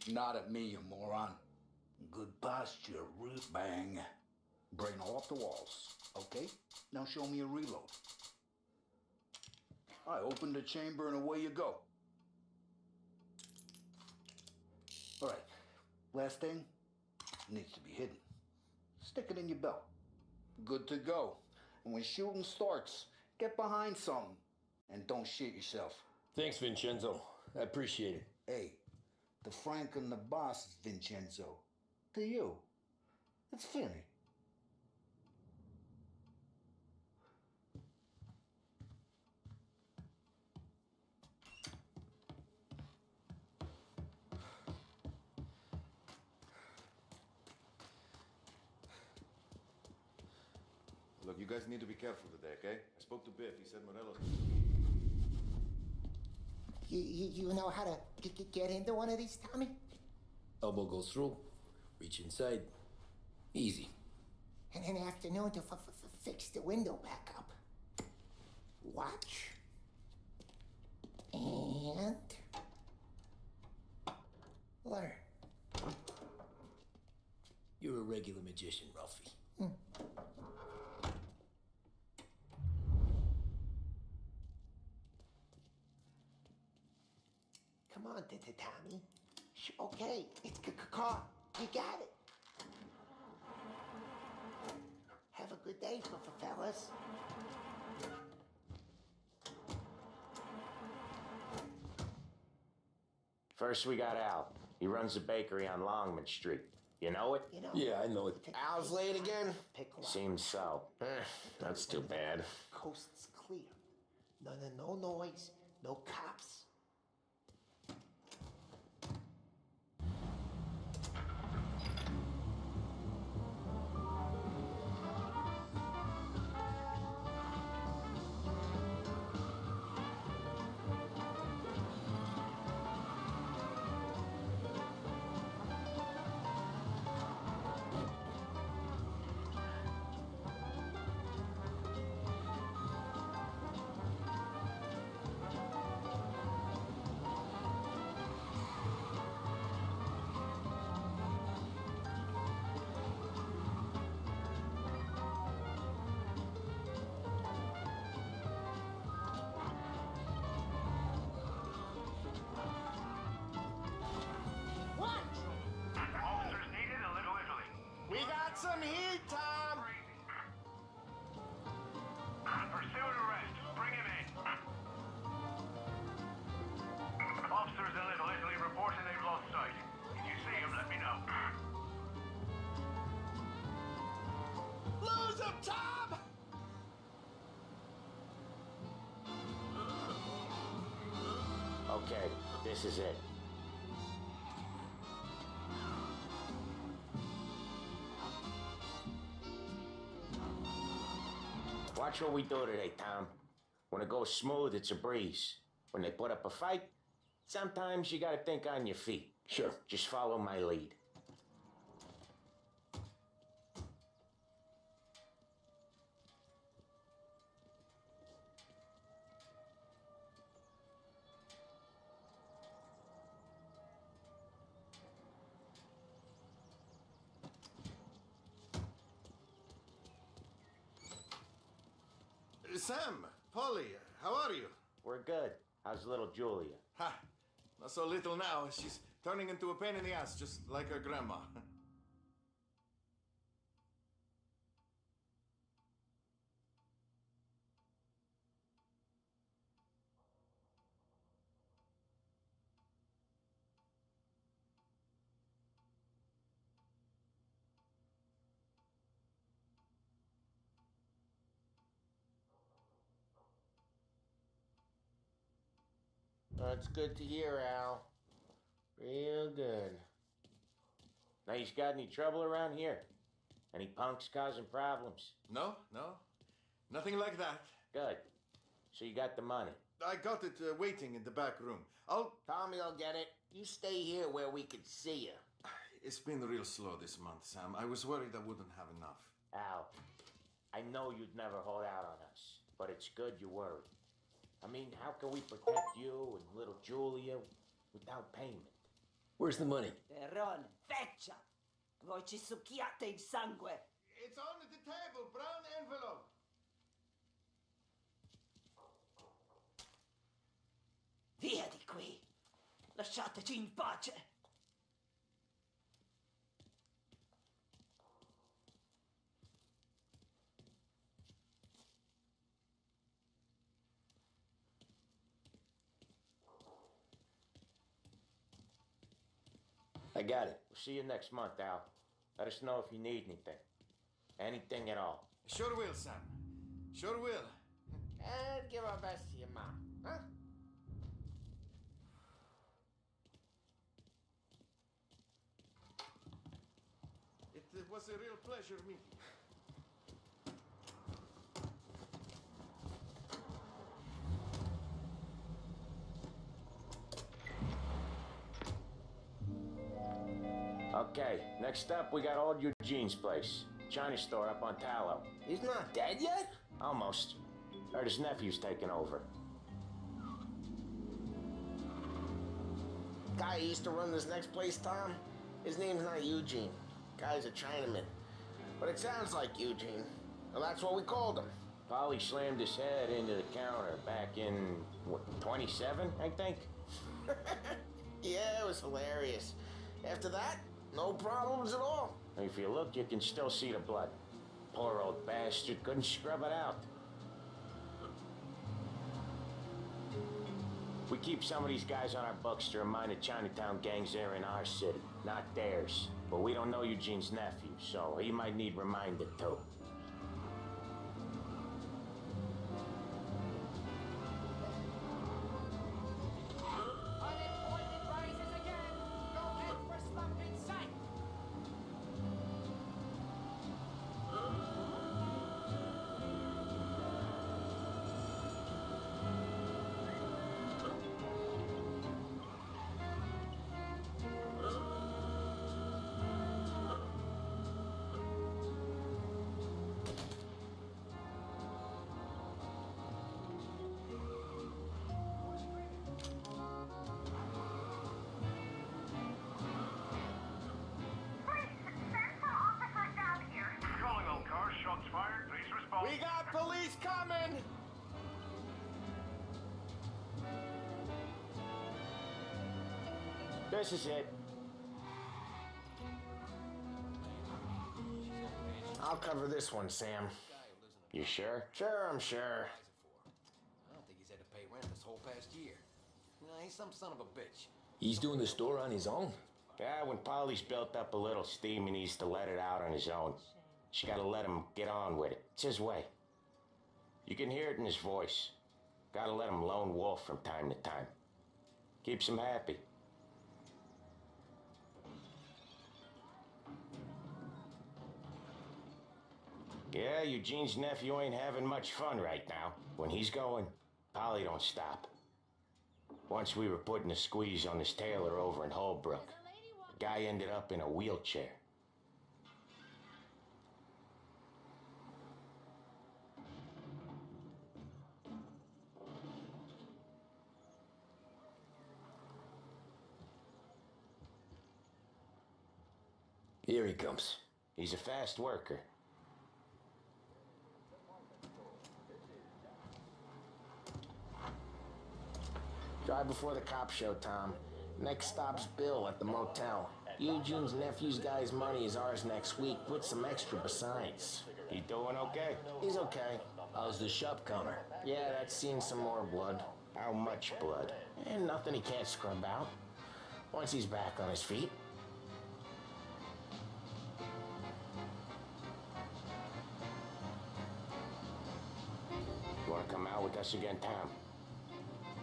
Not at me, you moron. Good posture, real bang. Brain off the walls, okay? Now show me a reload. I open the chamber and away you go. All right, last thing, needs to be hidden. Stick it in your belt. Good to go. And when shooting starts, get behind something and don't shit yourself. Thanks, Vincenzo. I appreciate it. Hey, the Frank and the boss is Vincenzo. To you, it's Vinny. Look, you guys need to be careful today, okay? I spoke to Biff. He said Morelos. You know how to get into one of these, Tommy? Elbow goes through. Reach inside. Easy. And an afternoon to fix the window back up. Watch. And learn. You're a regular magician, Ralphie. Come on, Tommy. Okay, it's caught. You got it. Have a good day, fellas. First, we got Al. He runs a bakery on Longman Street. You know it? You know. Yeah, I know it. Al's late again? Seems so. That's too bad. Coast's clear. No noise. No cops. Officers needed in Little Italy. We got some heat, Tom. Pursuit arrest. Bring him in. Officers in Little Italy reporting they've lost sight. If you see him, let me know. Lose him, Tom! Okay, this is it. Watch what we do today, Tom. When it goes smooth, it's a breeze. When they put up a fight, sometimes you gotta think on your feet. Sure. Just follow my lead. Sam, Polly, how are you? We're good. How's little Julia? Ha! Not so little now. She's turning into a pain in the ass, just like her grandma. That's good to hear, Al. Real good. Now, you got any trouble around here? Any punks causing problems? No. Nothing like that. Good. So you got the money? I got it waiting in the back room. I'll... Tommy will get it. You stay here where we could see you. It's been real slow this month, Sam. I was worried I wouldn't have enough. Al, I know you'd never hold out on us, but it's good you're worried. I mean, how can we protect you and little Julia without payment? Where's the money? Perone, feccia! Voi ci succhiate il sangue! It's on the table, brown envelope. Via di qui! Lasciateci in pace! I got it. We'll see you next month, Al. Let us know if you need anything. Anything at all. Sure will, Sam. Sure will. And give our best to your mom, huh? It was a real pleasure meeting you. Okay, next up, we got old Eugene's place. China store up on Tallow. He's not dead yet? Almost. Heard his nephew's taking over. Guy who used to run this next place, Tom, his name's not Eugene. Guy's a Chinaman. But it sounds like Eugene. Well, that's what we called him. Polly slammed his head into the counter back in, what, 27, I think? Yeah, it was hilarious. After that, no problems at all. If you look, you can still see the blood. Poor old bastard couldn't scrub it out. We keep some of these guys on our books to remind the Chinatown gangs they're in our city, not theirs. But we don't know Eugene's nephew, so he might need reminded too. Unemployment rises again. No end for slump in sight. Calling all cars, shots fired, please respond. We got police coming! This is it. I'll cover this one, Sam. You sure? Sure, I'm sure. I don't think he's had to pay rent this whole past year. He's some son of a bitch. He's doing the store on his own? Yeah, when Polly's built up a little steam, he needs to let it out on his own. She gotta let him get on with it. It's his way. You can hear it in his voice. Gotta let him lone wolf from time to time. Keeps him happy. Yeah, Eugene's nephew ain't having much fun right now. When he's going, Polly don't stop. Once we were putting a squeeze on this tailor over in Holbrook. The guy ended up in a wheelchair. Here he comes. He's a fast worker. Drive before the cops show, Tom. Next stop's Bill at the motel. Eugene's nephew's guy's money is ours next week, with some extra besides. He doing okay? He's okay. How's the shop counter? Yeah, that's seen some more blood. How much blood? And nothing he can't scrub out. Once he's back on his feet. You want to come out with us again, Tom?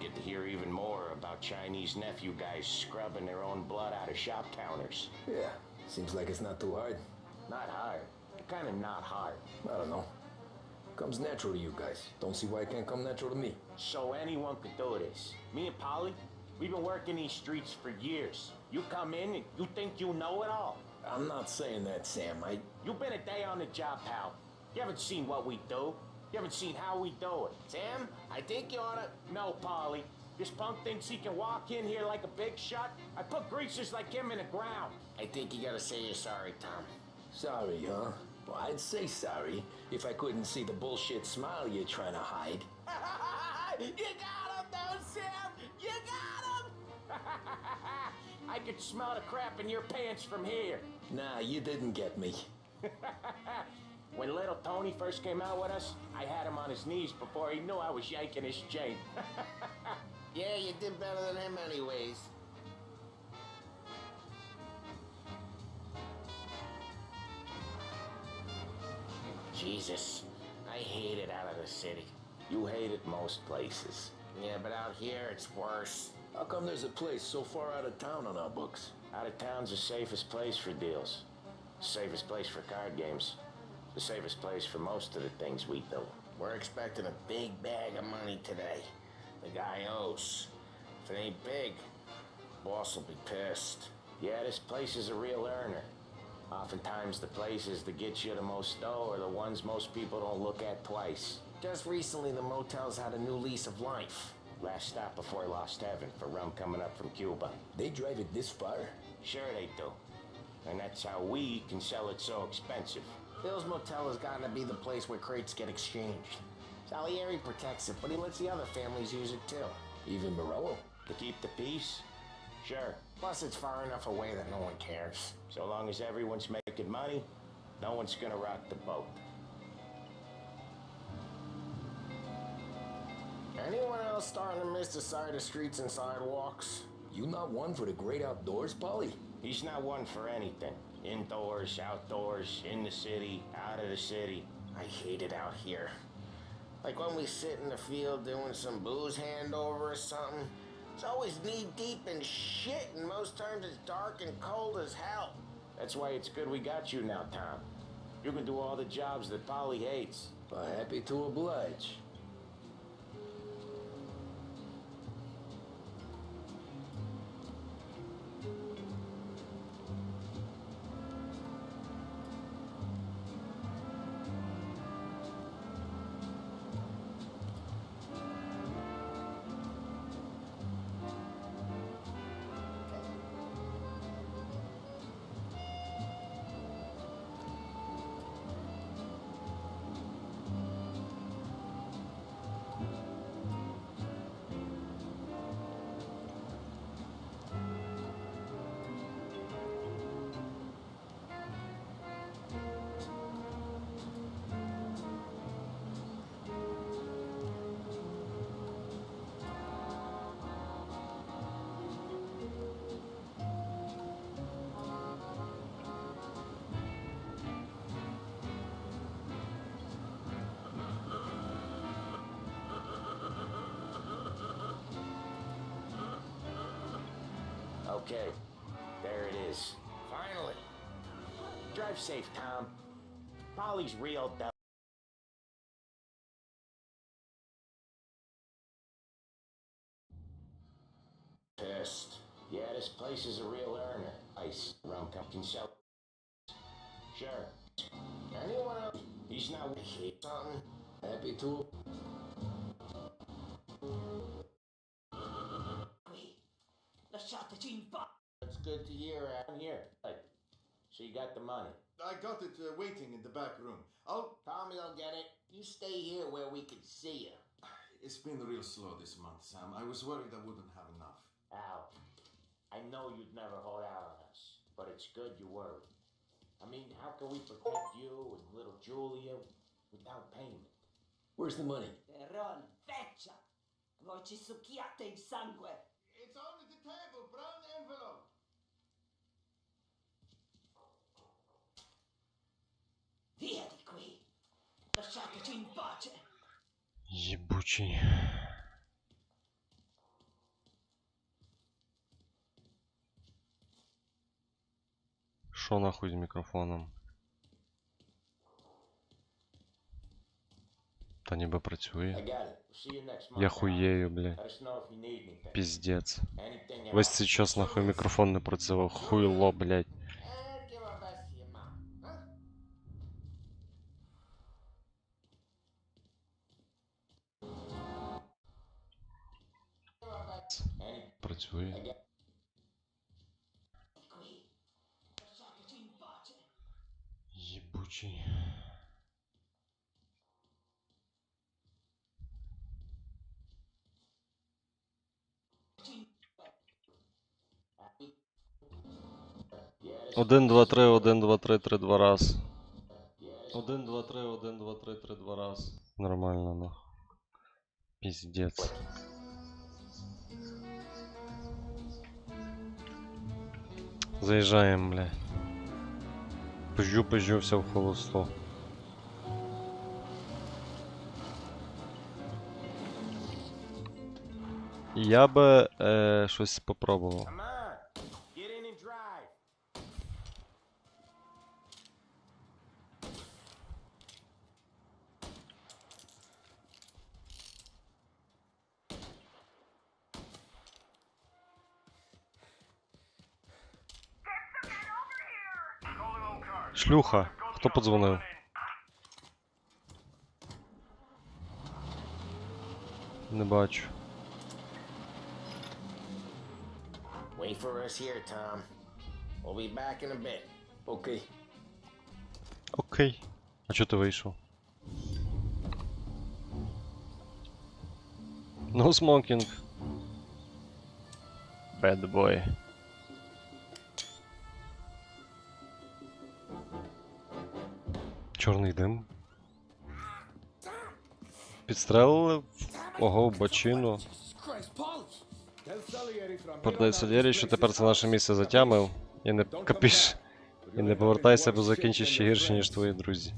Get to hear even more about Chinese nephew guys scrubbing their own blood out of shop counters. Yeah, seems like it's not too hard. Not hard. Kind of not hard. I don't know. Comes natural to you guys. Don't see why it can't come natural to me. So anyone could do this. Me and Polly, we've been working these streets for years. You come in and you think you know it all. I'm not saying that, Sam. You've been a day on the job, pal. You haven't seen what we do. You haven't seen how we do it. Sam, I think you oughta... No, Polly. This punk thinks he can walk in here like a big shot. I put greasers like him in the ground. I think you gotta say you're sorry, Tom. Sorry, huh? Well, I'd say sorry if I couldn't see the bullshit smile you're trying to hide. You got him, though, Sam! You got him! I could smell the crap in your pants from here. Nah, you didn't get me. When little Tony first came out with us, I had him on his knees before he knew I was yanking his chain. Yeah, you did better than him anyways. Jesus, I hate it out of the city. You hate it most places. Yeah, but out here it's worse. How come there's a place so far out of town on our books? Out of town's the safest place for deals. Safest place for card games. The safest place for most of the things we do. We're expecting a big bag of money today. The guy owes. If it ain't big, boss will be pissed. Yeah, this place is a real earner. Oftentimes the places that get you the most dough are the ones most people don't look at twice. Just recently the motel's had a new lease of life. Last stop before Lost Heaven for rum coming up from Cuba. They drive it this far? Sure they do. And that's how we can sell it so expensive. Bill's Motel has gotten to be the place where crates get exchanged. Salieri protects it, but he lets the other families use it too. Even Morello? To keep the peace? Sure. Plus it's far enough away that no one cares. So long as everyone's making money, no one's gonna rock the boat. Anyone else starting to miss the side of streets and sidewalks? You not one for the great outdoors, Polly? He's not one for anything. Indoors, outdoors, in the city, out of the city. I hate it out here. Like when we sit in the field doing some booze handover or something. It's always knee-deep in shit, and most times it's dark and cold as hell. That's why it's good we got you now, Tom. You can do all the jobs that Polly hates. Happy to oblige. Okay, there it is. Finally. Drive safe, Tom. Polly's real dumb. Pissed. Yeah, this place is a real earner. Ice, rum company sell. Sure. Anyone else? He's not something. Happy to. That's good to hear, I'm here. Hey, so you got the money? I got it waiting in the back room. Tommy will get it. You stay here where we can see you. It's been real slow this month, Sam. I was worried I wouldn't have enough. Al, I know you'd never hold out on us, but it's good you worried. I mean, how can we protect you and little Julia without payment? Where's the money? Peron, feccia! Voi ci succhiate il sangue! It's under the table, brown envelope. Via di qui! Lasciateci in pace! Єбучий. Що нахуй з мікрофоном? Та ніби працює. Я хуєю, блядь. Піздець. Весь цей час нахуй мікрофон не працював. Хуйло, блядь. Працює. Єбучий. Один, два, три, один, два, три, три, два раз. Один, два, три, один, два, три, три, два раз. Нормально, ну. Пиздец. Заезжаем, бля. Пизжу, все в холосту. Я би щось попробував. Шлюха, хто подзвонив? Не бачу. Wait for us here, Tom. We'll be back in a bit. Okay. Окей. А чого ти вийшов? No smoking. Bad boy. Чорний дим. Підстрелили ого в бочину. Передай Сальєрі, що тепер це наше місце затямив. І не капіш. І не повертайся, бо закінчиш ще гірше, ніж твої друзі.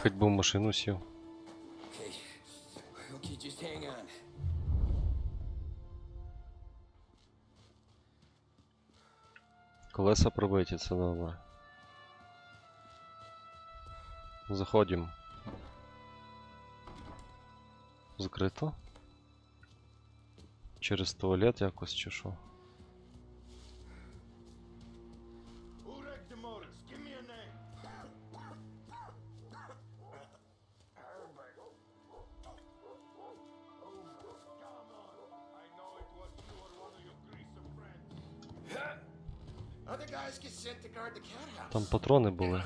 Хоч би в машину сів. Okay, just hang on. Колеса пробиті, це добре. Заходимо. Закрито? Через туалет якось чи що? Там патрони були.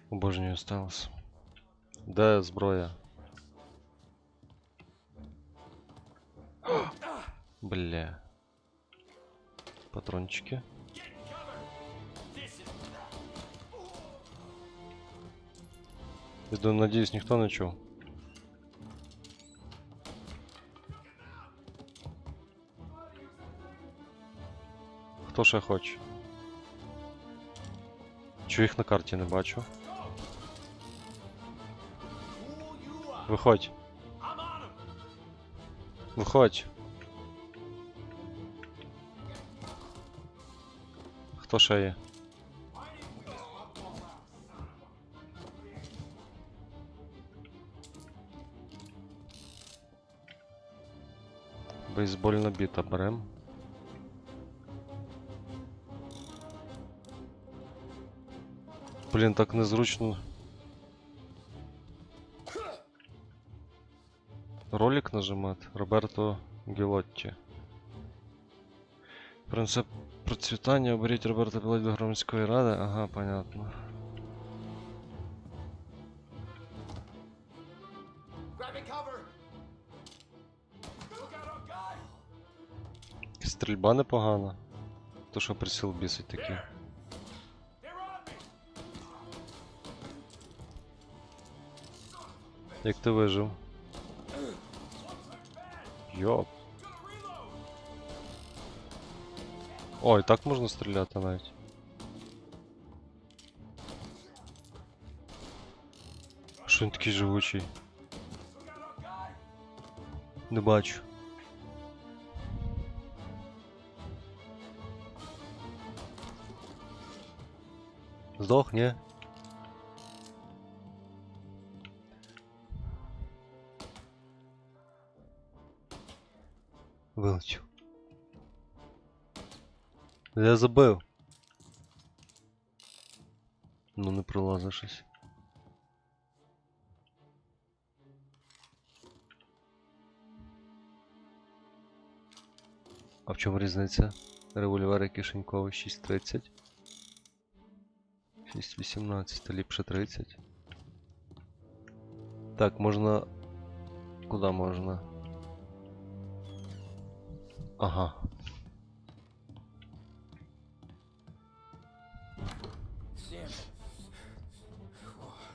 Обожнюю сталося. Де зброя? Бля. Патрончики. Іду, надіюсь, ніхто не чув. Хто ще хоче? Чого їх на карті не бачу? Виходь. Виходь. Хто ще є? Бейсбольна біта берем. Блін, так незручно. Ролик нажимати. Роберто Гілотті. Принцип процвітання. Оберіть Роберта Гілотті до громадської ради. Ага, понятно. Стрільба непогана. То що приціл бісить такий. Як ти вижив? Йоп. Ой, так можна стріляти навіть. Що він такий живучий? Не бачу. Здох, ні? Вилетів. Я забив. Ну не пролазить щось. А в чому різниця? Револьвер кишеньковий 6.30. 6.18, ліпше 30. Так, можна... Куди можна? Ага. Sam.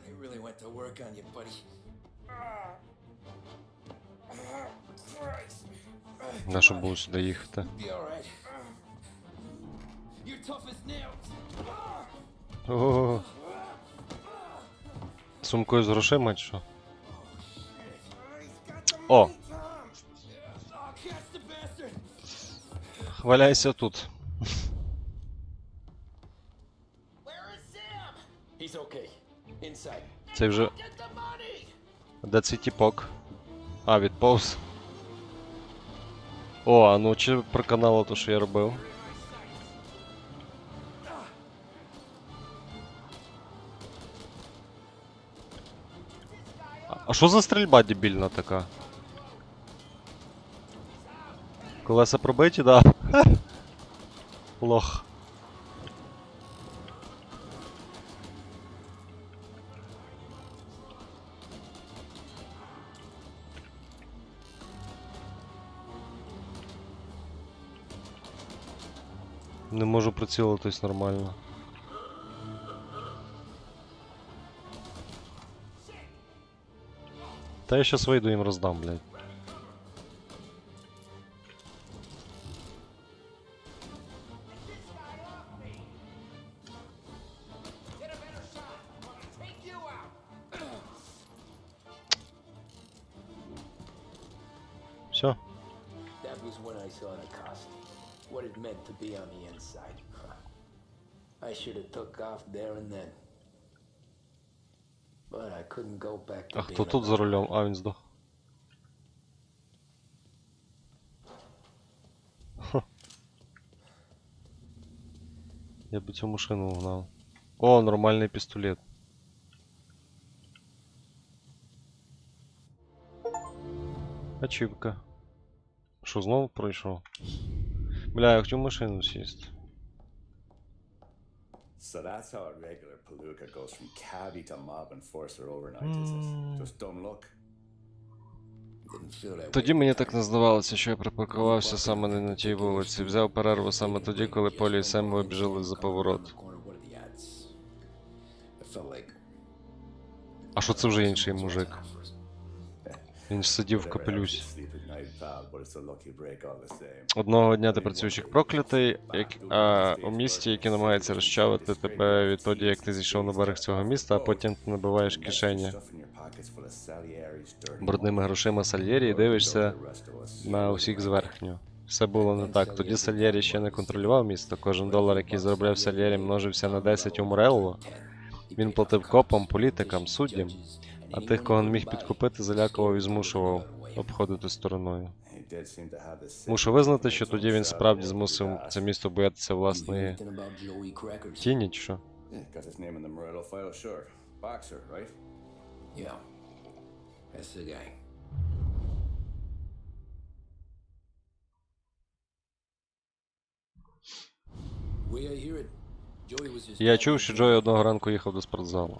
They really went to work on you, buddy. Нащо було сюди їхати? Be all right. You're tough as nails. Ого. Сумкою з грошима чи що? О! Валяйся тут. He's okay. Inside. Це вже... Де цей тіпок? А, відповз. О, а ну чи проканало то, що я робив? А що за стрільба дебільна така? Колеса пробиті, да? Лох. Не можу прицілитись нормально. Та я щас вийду їм роздам, блядь. Все. That was when I saw the cost. What it meant to be on the inside. I should have took off there and then. But I couldn't go back to А хто тут за рулем? А, він здох. Ха. Я би цю машину угнав. О, нормальний пістолет. Ачівка. Що, знову пройшов? Бля, я хотів машину сісти. So that's how a regular palooka goes from cabbie to mob enforcer overnight, is it? Just dumb luck. Тоді мені так не здавалося, що я припаркувався саме не на тій вулиці. Взяв перерву саме тоді, коли Полі і Сем вибіжали за поворот. А що це вже інший мужик? Він ж сидів в капелюсі. Одного дня ти працюєш як проклятий, у місті, яке намагається розчавити тебе відтоді, як ти зійшов на берег цього міста, а потім ти набиваєш кишені брудними грошима Сальєрі і дивишся на усіх зверхню. Все було не так. Тоді Сальєрі ще не контролював місто. Кожен долар, який заробляв Сальєрі, множився на 10 у Морелло. Він платив копам, політикам, суддям, а тих, кого не міг підкупити, залякував і змушував обходити стороною. Мушу визнати, що тоді він справді змусив це місто боятися власної тіні, чи що? Я чув, що Джой одного ранку їхав до спортзалу.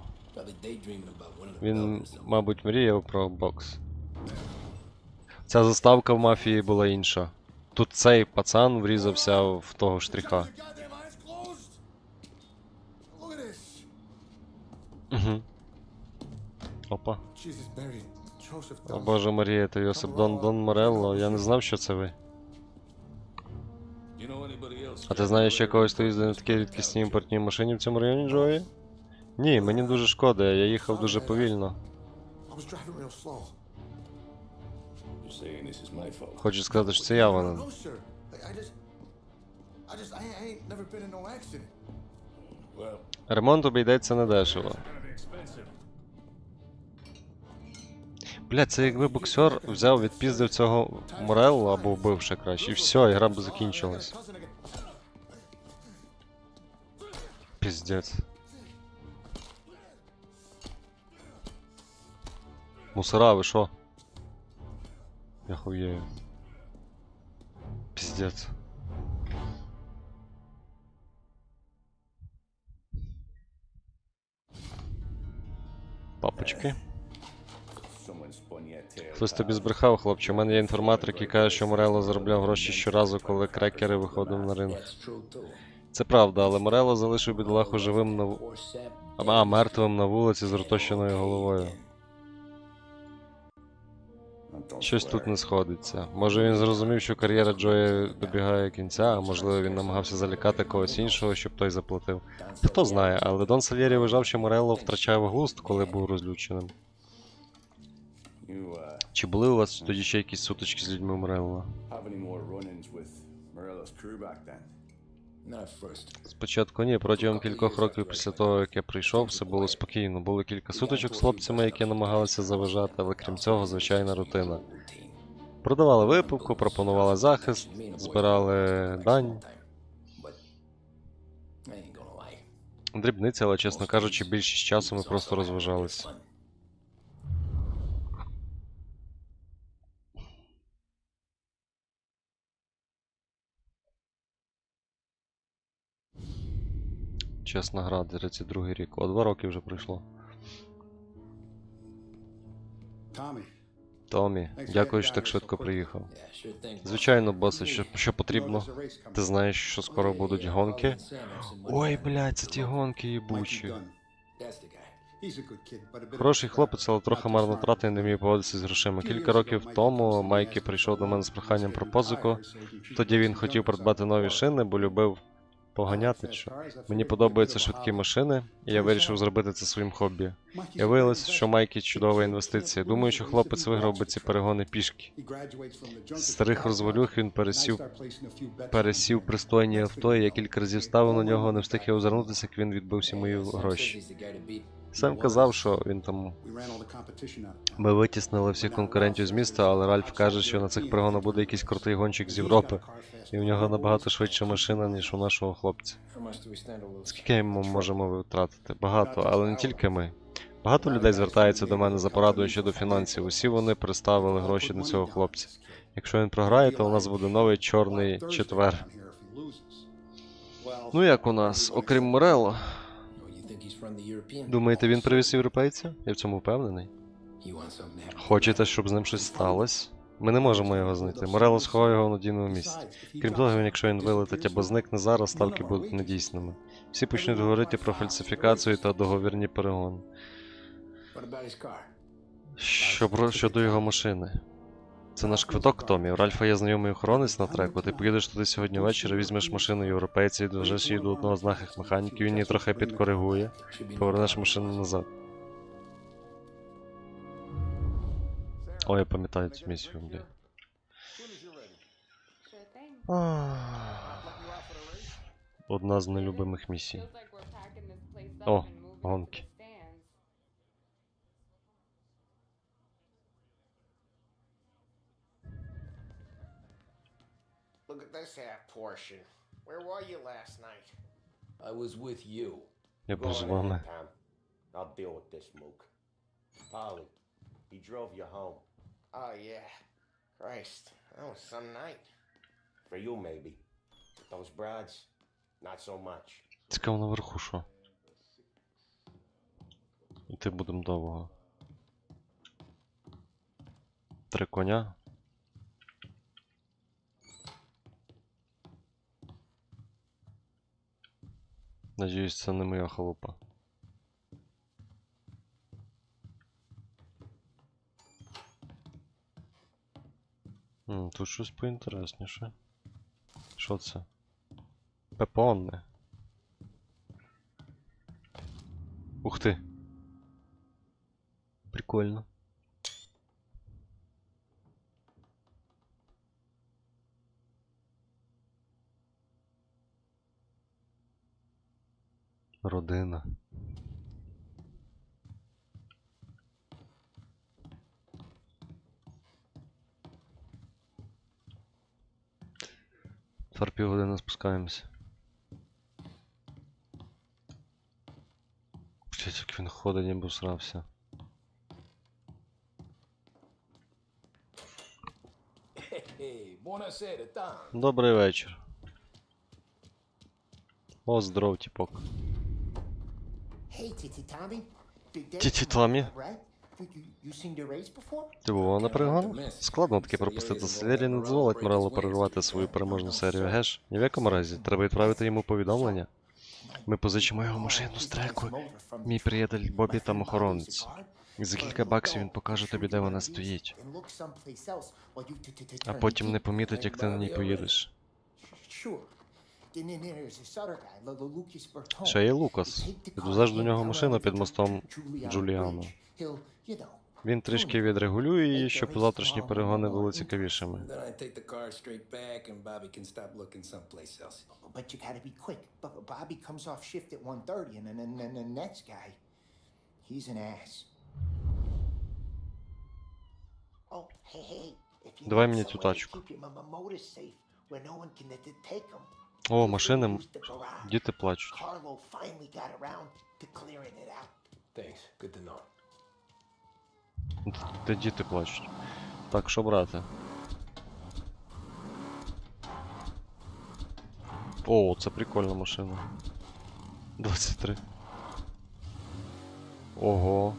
Він, мабуть, мріяв про бокс. Ця заставка в мафії була інша. Тут цей пацан врізався в того штриха. Угу. Опа. О боже Марія, та Йосип Дон Морелло. Я не знав, що це ви. А ти знаєш ще когось, хто їздить на такій рідкісній імпортній машині в цьому районі, Джої? Ні, мені дуже шкода, я їхав дуже повільно. Хочу сказати, що це я винен. Ремонт обійдеться недешево. Бля, це якби боксер взяв, відпіздив цього Морелло або вбив ще краще. І все, і гра б закінчилась. Піздець. Мусора, ви шо? Я хуєю. Піздець. Папочки. Хтось тобі збрехав, хлопче. У мене є інформатор, який каже, що Морелло заробляв гроші щоразу, коли крекери виходив на ринг. Це правда, але Морелло залишив бідолаху живим мертвим на вулиці з розтощеною головою. Щось тут не сходиться. Може він зрозумів, що кар'єра Джоя добігає кінця, а можливо він намагався залякати когось іншого, щоб той заплатив. Хто знає, але Дон Сальєрі вважав, що Морелло втрачав глузд, коли був розлюченим. Чи були у вас тоді ще якісь сутички з людьми Морелло? Спочатку ні, протягом кількох років після того, як я прийшов, все було спокійно. Були кілька сутичок з хлопцями, які намагалися заважати, але крім цього, звичайна рутина. Продавали випивку, пропонували захист, збирали дань. Дрібниці, але, чесно кажучи, більшість часу ми просто розважалися. Чесна гра, 32-й рік. О, 2 роки вже пройшло. Томі, дякую, що так швидко приїхав. Звичайно, босе, що потрібно? Ти знаєш, що скоро будуть гонки? Ой, блядь, це ті гонки їбучі. Хороший хлопець, але трохи марнотратний, не вміє поводитися з грошима. Кілька років тому Майкі прийшов до мене з проханням про позику. Тоді він хотів придбати нові шини, бо любив поганяти, що. Мені подобаються швидкі машини, і я вирішив зробити це своїм хобі. Я виявилося, що Майкі чудова інвестиція. Думаю, що хлопець виграв би ці перегони пішки. З старих розвалюх він пересів пристойні авто, і я кілька разів ставив на нього, не встиг я озирнутися, як він відбив всі мої гроші. Сам казав, що він там... Ми витіснили всіх конкурентів з міста, але Ральф каже, що на цих перегонах буде якийсь крутий гонщик з Європи. І в нього набагато швидша машина, ніж у нашого хлопця. Скільки ми можемо витратити? Багато, але не тільки ми. Багато людей звертається до мене за порадою щодо фінансів. Усі вони приставили гроші до цього хлопця. Якщо він програє, то у нас буде новий чорний четвер. Ну як у нас, окрім Морелло? Думаєте, він привіз європейця? Я в цьому впевнений. Хочете, щоб з ним щось сталося? Ми не можемо його знайти. Морелло сховав його в надійному місці. Крім того, якщо він вилетить або зникне зараз, ставки будуть недійсними. Всі почнуть говорити про фальсифікацію та договірні перегони. Щодо його машини. Це наш квиток, Томі. У Ральфа є знайомий охоронець на треку. Ти поїдеш туди сьогодні ввечері, візьмеш машину європейця і довезеш її до одного з наших механіків, він її трохи підкоригує. Повернеш машину назад. О, я пам'ятаю цю місію, блін. Одна з нелюбимих місій. О, гонки. Look at this half portion. Where were you last night? I was with you. Я був з вами. I'll deal with this mook. Polly, he drove you home. Oh, yeah. Christ, that was some night. For you, maybe. Those broads, not so much. Цікаво наверху що. Іти будемо довго. 3 коня. Надіюсь, це не моя халупа. Тут щось поінтересніше. Що це? Пепони. Ух ти. Прикольно. Родина. Тепер півгодини спускаємося. Як він ходить, ніби всрався. Добрий вечір. О, здоров, тіпок. Hey, Titi Tommy. Тіті Томі. Right? You seen the race before? Ти бував на перегонах? Складно таки пропустити. Селері не дозволить Морелу перервати свою переможну серію, геш? Ні в якому разі. Треба відправити йому повідомлення. Ми позичимо його машину з треку. Мій приятель Бобі там охоронець. За кілька баксів він покаже тобі, де вона стоїть. А потім не помітить, як ти на ній поїдеш. Ще є Лукас. Підвезеш до нього машину під мостом Джуліано. Він трішки відрегулює її, щоб завтрашні перегони були цікавішими. But you gotta be quick. Bobby comes off shift at 1:30, and then the next guy, he's an ass. Oh, hey, if you Давай need мені some цю way to тачку. keep your motor safe where no one can take them. О, машини. Діти плачуть. Carlo finally got around to clearing it out. Thanks. Good to know. Де діти плачуть. Так, що брати? О, це прикольна машина. 23. Ого.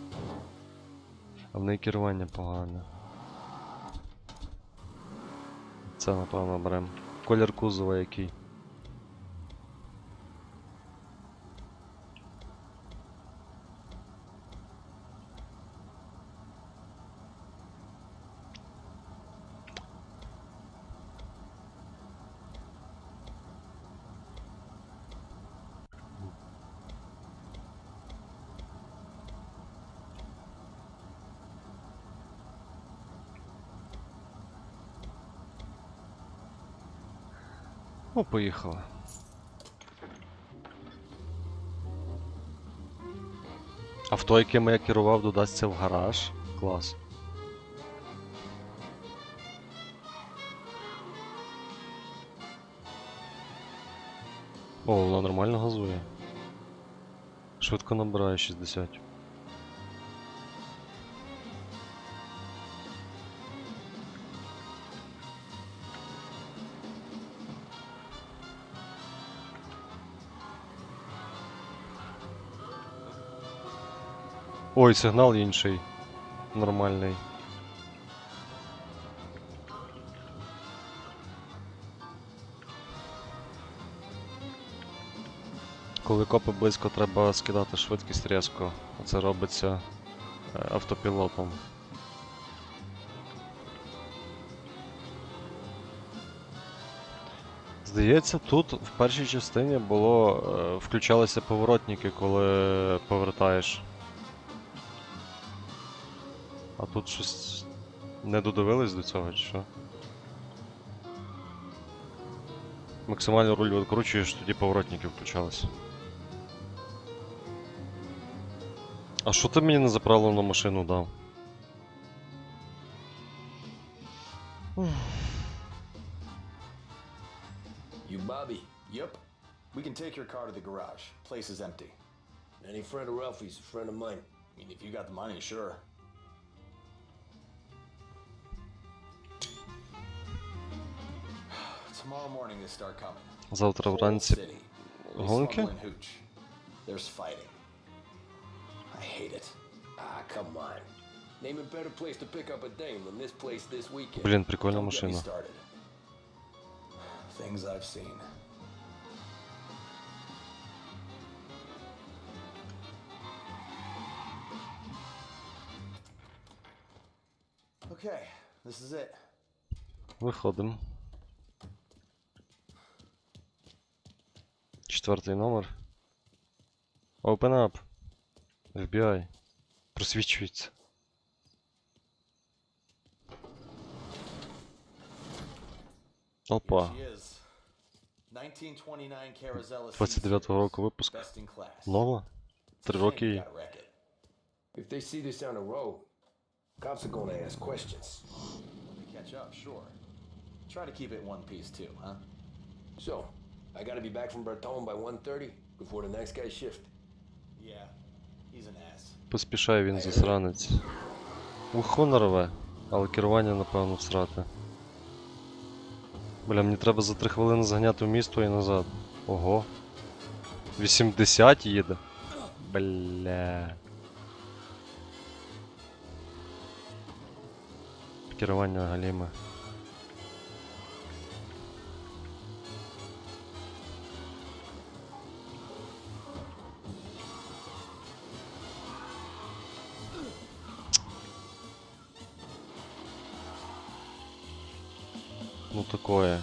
А в неї керування погане. Це, напевно, берем. Колір кузова який. Ну, поїхали. Авто, яким я керував, додасться в гараж. Клас. О, воно нормально газує. Швидко набирає 60. Ой, сигнал інший. Нормальний. Коли копи близько, треба скидати швидкість різко. Це робиться автопілотом. Здається, тут в першій частині включалися поворотники, коли повертаєш. А тут щось не додивились до цього, чи що? Максимально руль відкручуєш, тоді поворотники включалися. А що ти мені на заправлену машину дав? You Bobby? Yep. We can take your car to the garage. Place is empty. Any friend of Ralphie's a friend of mine. I mean, if you got the money, sure. Tomorrow morning they start coming. Завтра вранці Гонки? smuggling hooch. There's fighting. I hate it. Ah, come on. Name a better place to pick up a dame than this place this weekend. Блін, прикольна Don't get me машина. started. Things I've seen. Okay, this is it. Виходимо. 4-й номер. Open up. FBI. Просвічується. Опа. She is. 1929 Carazella 29-го року випуску. Best in class. Нова. 3 роки їй. Gotta wreck it. If they see this on the road, cops are gonna ask questions. When they catch up, sure. Try to keep it one piece too, huh? So, I gotta be back from Bertone by 1:30 before the next guy's shift. Yeah, he's an ass. Поспішає він, засранець. Ухо рве, але керування, напевно, всрати. Бля, мені треба за 3 хвилини заганяти в місто і назад. Ого. 80 їде. Бля. Керування галіме. Ну такое.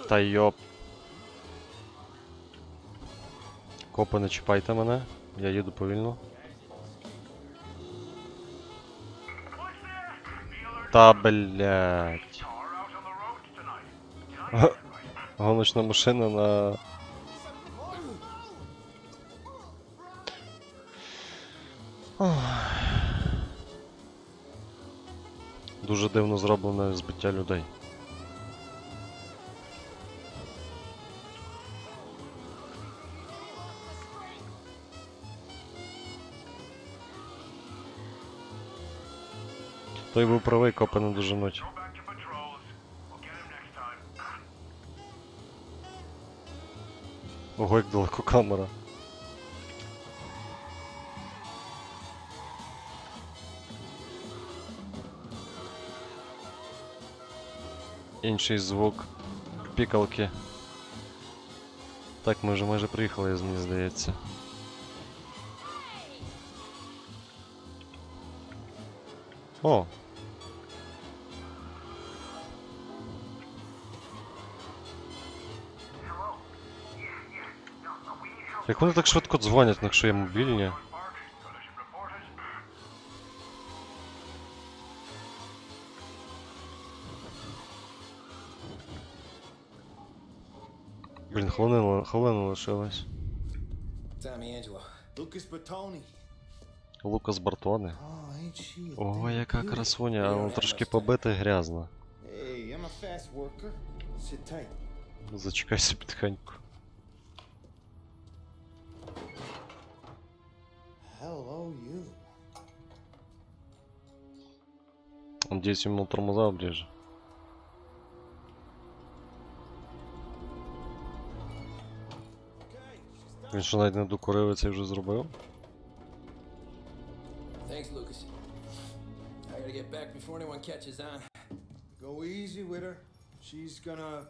Та йоп. Копи, не чіпайте мене. Я їду повільно. Та блять. Гоночна машина на... Дуже дивно зроблене збиття людей. Той був правий, копи не доженуть. Ого, як далеко камера. Інший звук пікалки. Так, ми вже майже приїхали, мені здається. О! Як вони так швидко дзвонять, якщо є мобільні? Блін, хвилина лишилась. Лукас Бартони. О, яка красуня, але трошки побита і грязна. Зачекай собі тихенько. Надіюсь, йому тормоза обріже. Він що навіть не докурив і це вже зробив? Thanks, Lucas. I gotta get back before anyone catches on. Go easy with her. She's gonna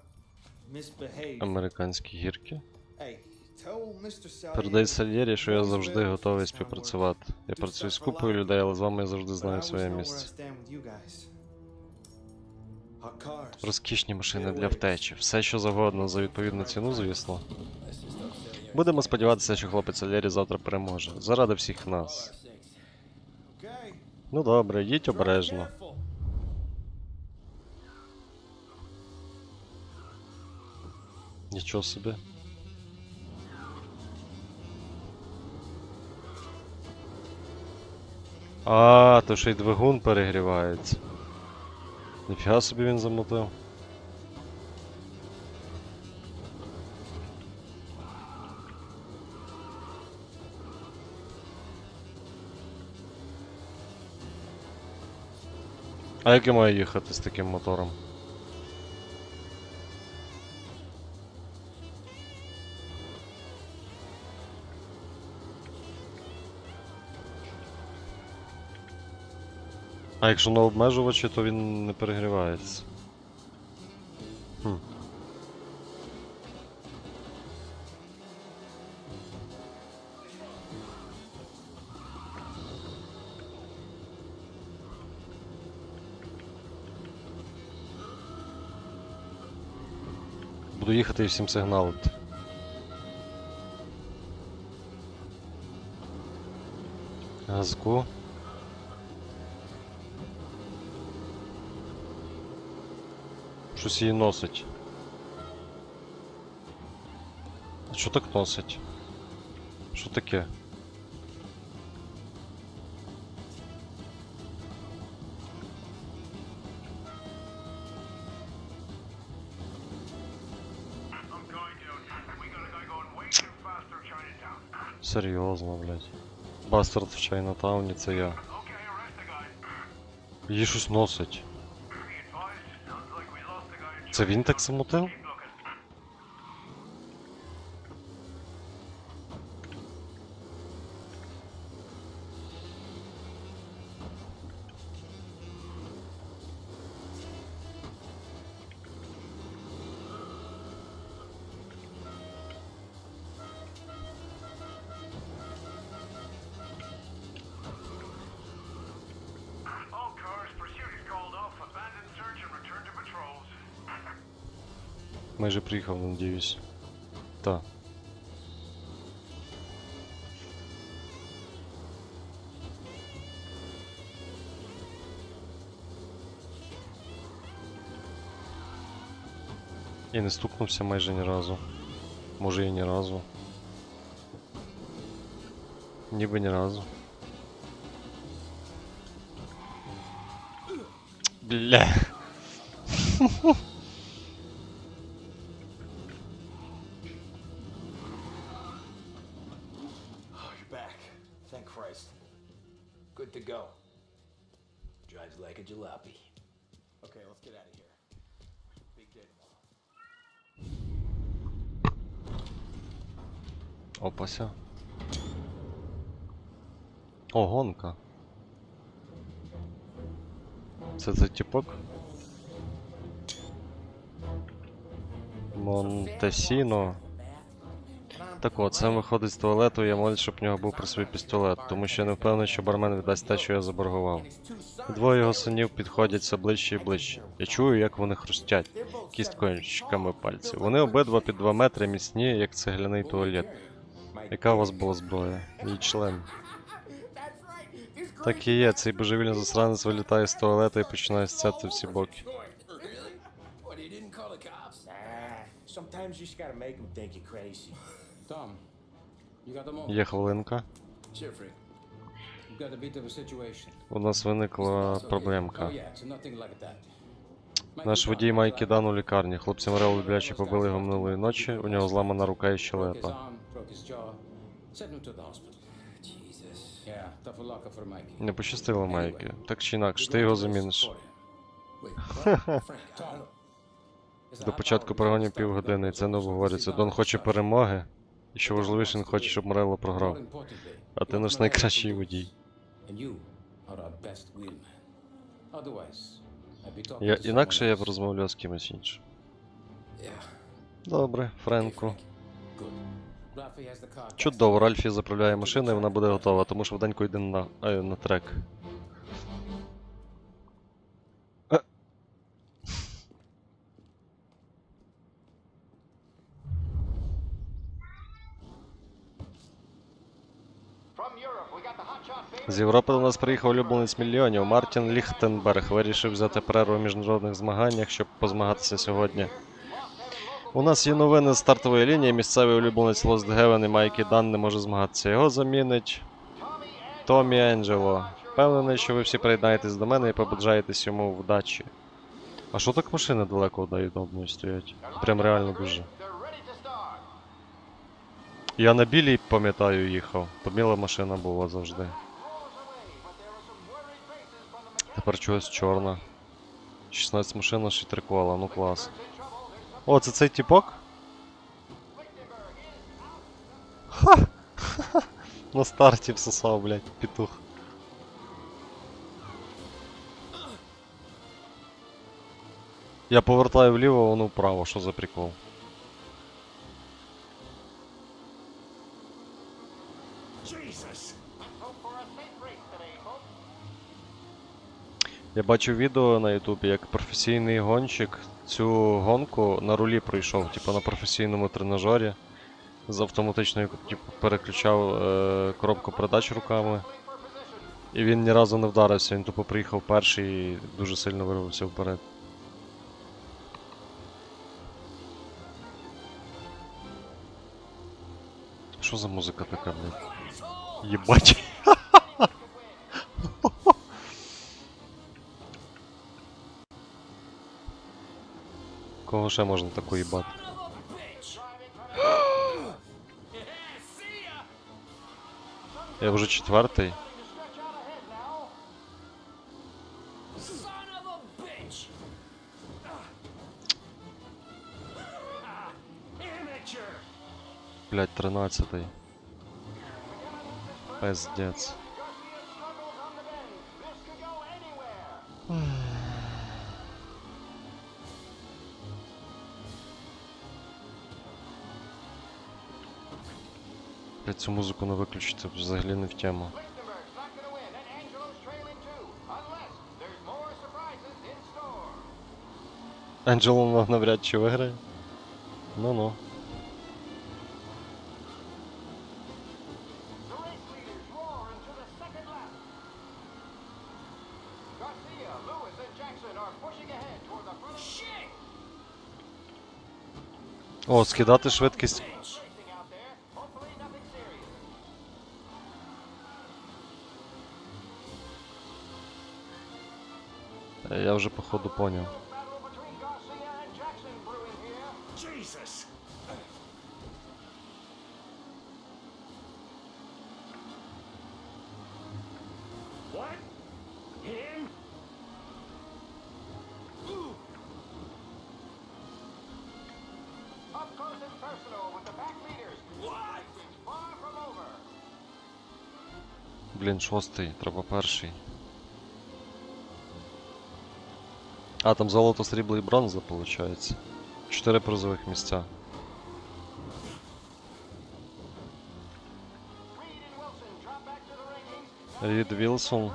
misbehave. Американські гірки. Hey, tell Mr. Salieri. Передай Сальєрі, що я завжди готовий співпрацювати. Я працюю з купою людей, але з вами я завжди знаю своє місце. Розкішні машини для втечі. Все, що завгодно за відповідну ціну, звісно. Будемо сподіватися, що хлопець Сальєрі завтра переможе. Заради всіх нас. Ну добре, їдь обережно. Нічого собі. А, то ще й двигун перегрівається. Ніфіга собі він замотив. А як я маю їхати з таким мотором? А якщо на обмежувачі, то він не перегрівається. Буду їхати і всім сигналити. Газку. Щось її носить. А що так носить? Що таке? Серйозно, блядь. Бастард в Чайнатауні, це я. Її щось носить. Це він так самотив? Майже приїхав, надіюсь. Та. І не стукнувся майже ні разу. Може і ні разу. Ніби ні разу. Бля. Good to go. Drives like a jalopy. Okay, let's get out of here. Big day tomorrow. Опася. О, гонка. Це типок? Монтесіно. Так от, сам виходить з туалету, я молюсь, щоб в нього був при собі пістолет, тому що я не впевнений, що бармен віддасть те, що я заборгував. Двоє його синів підходять все ближче і ближче. Я чую, як вони хрустять кісткончиками пальців. Вони обидва під 2 метри міцні, як цегляний туалет. Яка у вас була зброя? Її член. Так і є, цей божевільний засранець вилітає з туалета і починає сцяти всі боки. Sometimes you just gotta make them think you're crazy. Tom, you got them all? Є хвилинка. Sure, Frick. You've got a bit of a situation. У нас виникла проблемка. Oh, yeah, it's nothing like that. Наш водій Майкі Дан у лікарні. Хлопці Морелло бляче побили його минулої ночі, у нього зламана рука і щелепа. Broke his jaw. Sent him to the hospital. Jesus. Yeah, tough luck for Mikey. Не пощастило Майкі. Так чи інакше, ти його заміниш. До початку перегонів півгодини, і це не обговорюється. Дон хоче перемоги, і що важливіше, він хоче, щоб Морелло програв. А ти наш найкращий водій. Інакше я б розмовляв з кимось іншим. Добре, Френку. Чудово, Ральфі заправляє машину і вона буде готова, тому швиденько йде на трек. З Європи до нас приїхав улюбленець мільйонів. Мартін Ліхтенберг вирішив взяти перерву в міжнародних змаганнях, щоб позмагатися сьогодні. У нас є новини з стартової лінії. Місцевий улюбленець Лост Гевен і Майкі Дан не може змагатися. Його замінить Томі Енджело. Впевнений, що ви всі приєднаєтесь до мене і побажаєтесь йому вдачі. А що так машини далеко одна одної стоять? Прям реально дуже. Я на білій, пам'ятаю, їхав. То біла машина була завжди. Тепер чогось чорна. 16 машин на 3 кола, ну клас. О, це цей тіпок? Ха! На старті всосав, блядь, петух. Я повертаю вліво, а воно вправо, що за прикол? Я бачив відео на ютубі, як професійний гонщик цю гонку на рулі пройшов, типу на професійному тренажері. З автоматичною, типу, переключав коробку передач руками. І він ні разу не вдарився, він тупо приїхав перший і дуже сильно вирвався вперед. Що за музика така, блядь? Єбать. Кого ще можна таку їбати? Я вже 4-й. Блять, 13-й. Пиздец. Блять, цю музику не виключити, взагалі не в тему. Анджело навряд чи виграє. Ну-ну. О, скидати швидкість. Я вже походу поняв. Блін, 6-й, треба перший. А, там золото, срібло і бронза, виходить. 4 призових місця. Рід Вілсон.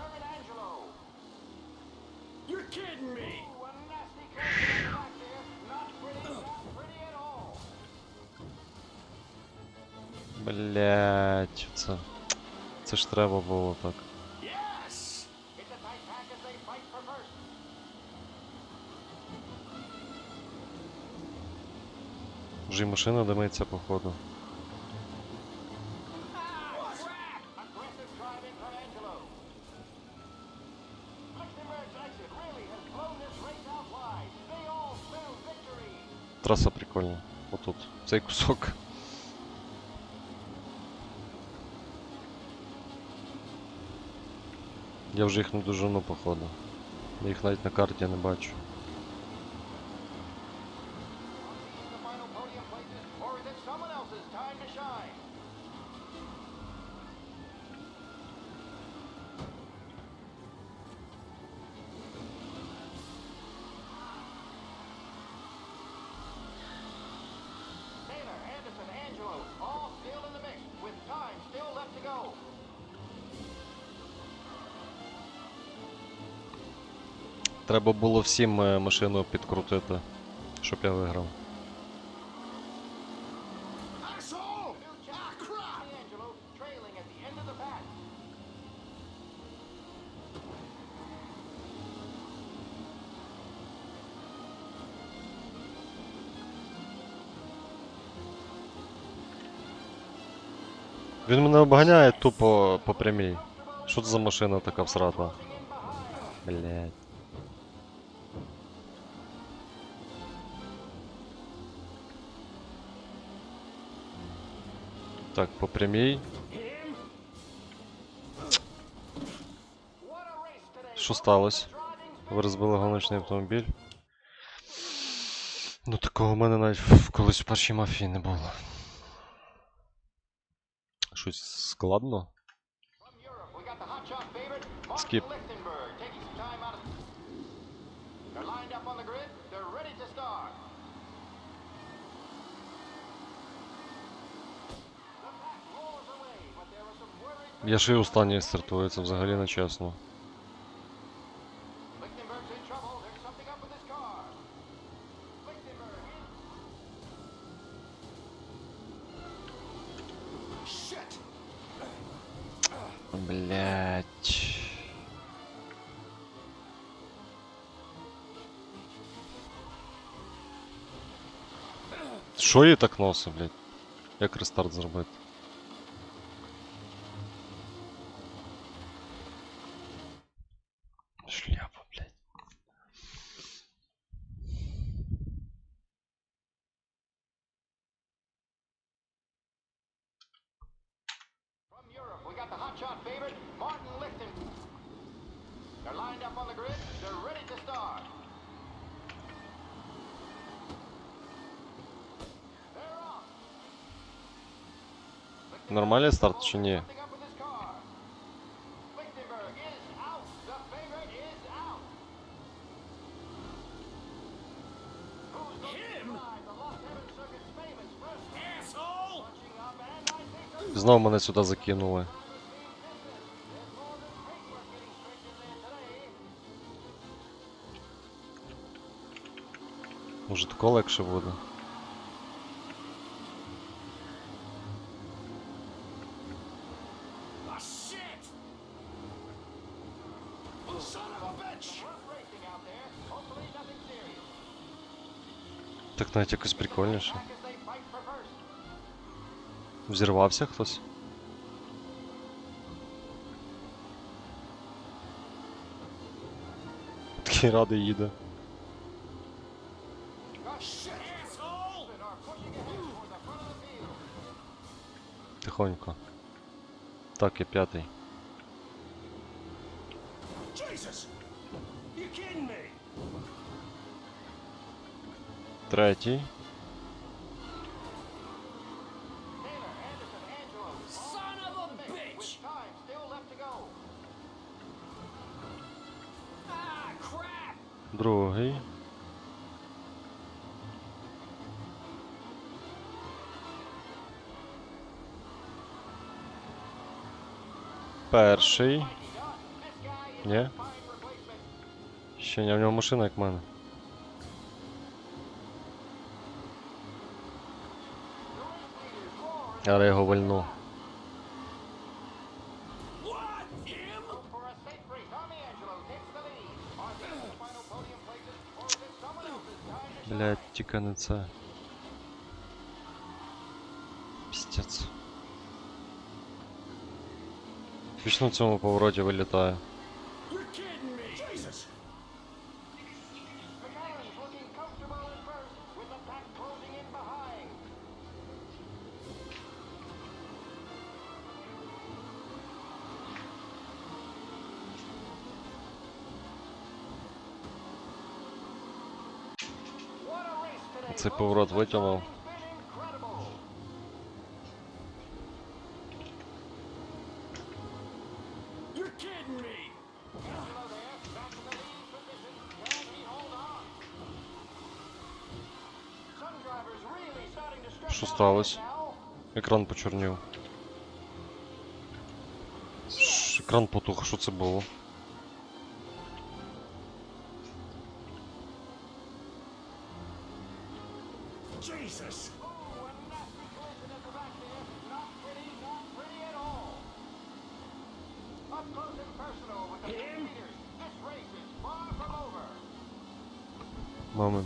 Блять, це ж треба було так. Вже й машина димиться, походу. Траса прикольна. Отут. Цей кусок. Я вже їх не дожену, походу. Я їх навіть на карті не бачу. Треба було всім машину підкрутити, щоб я виграв. Він мене обганяє тупо по прямій. Що це за машина така всрата? Блять. Так, по прямій. Що сталося? Ви розбили гоночний автомобіль. Ну такого в мене навіть колись в першій мафії не було. Щось складно. Скіп. Я ще й останній стартую, це взагалі не чесно. Блять. Що її так носить, блять? Як рестарт зробити? Шляпа, блять. We got the hotshot favorite, Martin Lichten. They're lined up on the grid. They're ready to start. They're off. Нормальний старт чи ні? Lichtenberg is out. The favorite is out. Who's him? The Los Angeles Circuit's famous first asshole. Punching up, and I think Знов мене сюди закинули. Може тако легше буде? Так навіть якось прикольніше. Взірвався хтось? Такий радий їде. Тихонько. Так, я п'ятий. Третій. Другий. Перший. Ні? Ще ні, в нього машина як в мене. Але його вальну. Блять, тільки не це. Пістець. Вічно в цьому повороті вилітає. Цей поворот витягнув. Що сталося? Екран почорнів. Екран потух, що це було? Мамин.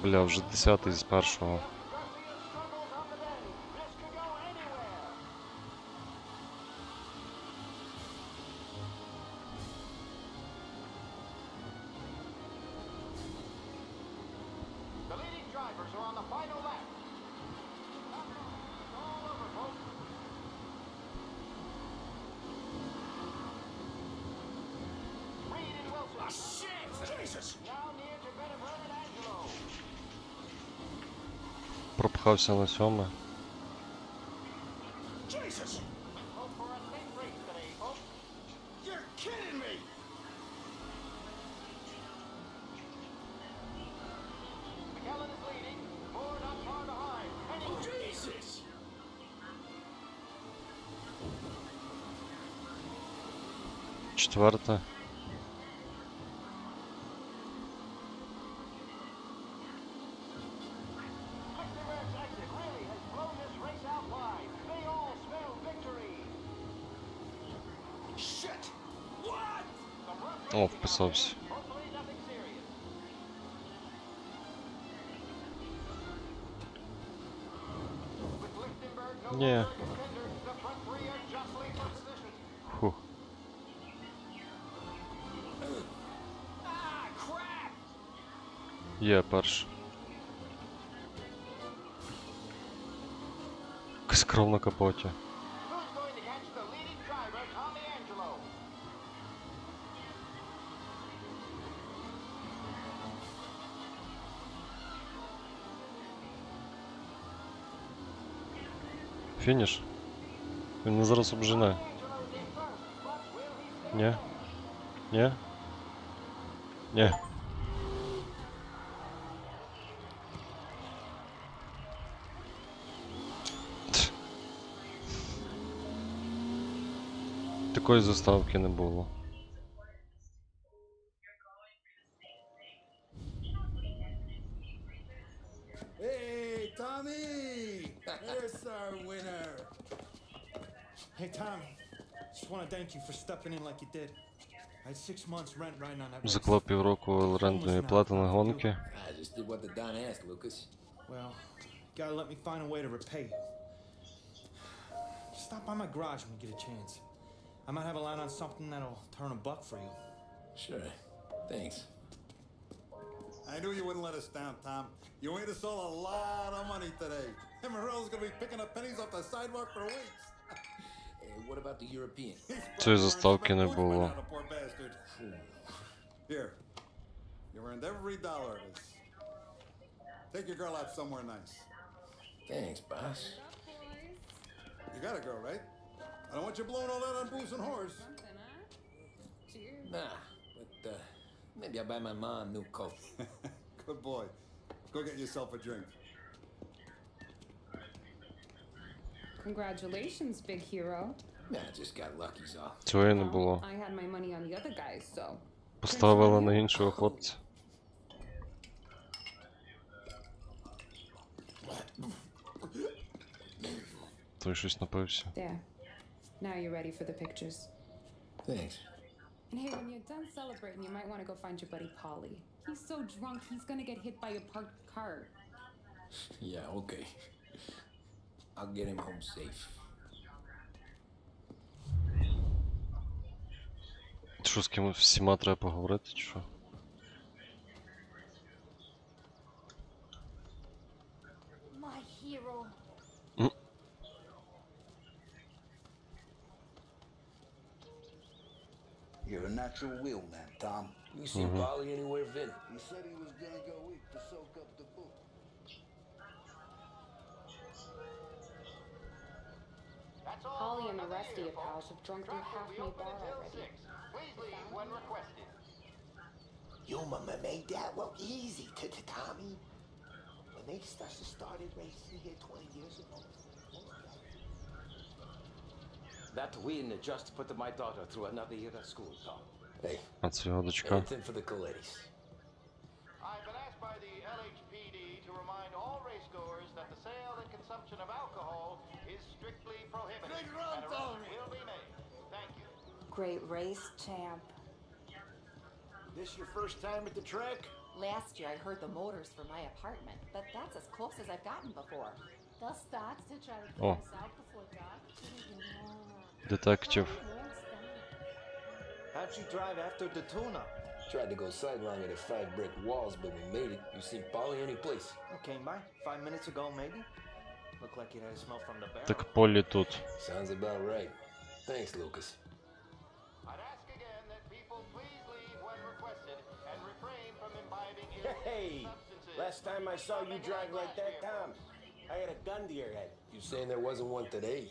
Бля, вже 10-й з першого. are on the final lap. It's all over, folks. Reed and Wilson. Ah, shit! Jesus! Now near to Benevert and Angelo. Пропхався на 7. Jesus! Hope for a safe race today, folks. You're kidding me! McKellen is leading. Moore not far behind. Oh, Jesus! Четверте. Lichtenberg's exit really has blown this race out wide. They all smell victory. Shit! What? О, вписався. Hopefully nothing serious. With Lichtenberg no Ні. longer a contender, the front three are jostling for position. Фух. Ah, crap! Є перш. Якась кров на капоті. Who's going to catch the leading driver, Tommy Angelo? Фініш? Він мене зараз обжене. Angelo's in first, but will he stay? Ні? Ні? Ні. Такої заставки не було. Hey, Tommy! There's our winner. Hey, Tommy. Just want to thank you for stepping in like you did. I had 6 months rent riding on that race. Заклав півроку орендної плати на гонки. I just did what the Don asked, Lucas. Well, you gotta let me find a way to repay you. Stop by my garage when you get a chance. I might have a line on something that'll turn a buck for you. Sure. Thanks. I knew you wouldn't let us down, Tom. You made us all a lot of money today. And Morel's gonna be picking up pennies off the sidewalk for weeks. Hey, what about the European? Цієї заставки не було. Poor bastard. Here. You earned every dollar of this. Take your girl out somewhere nice. Thanks, boss. You got a girl, right? I don't want you blowing all that on booze and whores. Nah, but maybe I'll buy my mom a new coat. Good boy. Go get yourself a drink. Congratulations, big hero. Nah, I just got lucky's all. Цього не було. I had my money on the other guys, so. Поставила на іншого хлопця. Той щось напився. There. Now you're ready for the pictures. Thanks. And hey, when you're done celebrating, you might want to go find your buddy Polly. He's so drunk, he's gonna get hit by a parked car. Yeah, okay. I'll get him home safe. Що, з ким всіма треба поговорити, чи що? My hero. You're a natural wheel man, Tom. You seen Polly anywhere, Vin? He said he was gonna go eat to soak up the boot. Polly and the rest of your pals have drunk through half my bar already. Please leave when requested. Your mama made that look easy to Tommy. When they started racing here 20 years ago. That win just put my daughter through another year at school, Tom. Hey, А це його дочка. anything for the Colettis. I've been asked by the LHPD to remind all racegoers that the sale and consumption of alcohol is strictly prohibited. Big run, and arrests Tony. will be made. Thank you. Great race, champ. This your first time at the track? Last year I heard the motors for my apartment, but that's as close as I've gotten before. They'll start to try to Oh. get us out before dark. Детектив. How'd she drive after the tune-up? Tried to go sideline at 5 brick walls, but we made it. You seen Polly any place? Came by 5 minutes ago, maybe. Looked like it had a smell from the barrel. Так Полі тут. Sounds about right. Thanks, Lucas. I'd ask again that people please leave when requested and refrain from imbibing Hey! substances. Last time I saw you drive like that, Tom, I had a gun to your head. You saying there wasn't one today?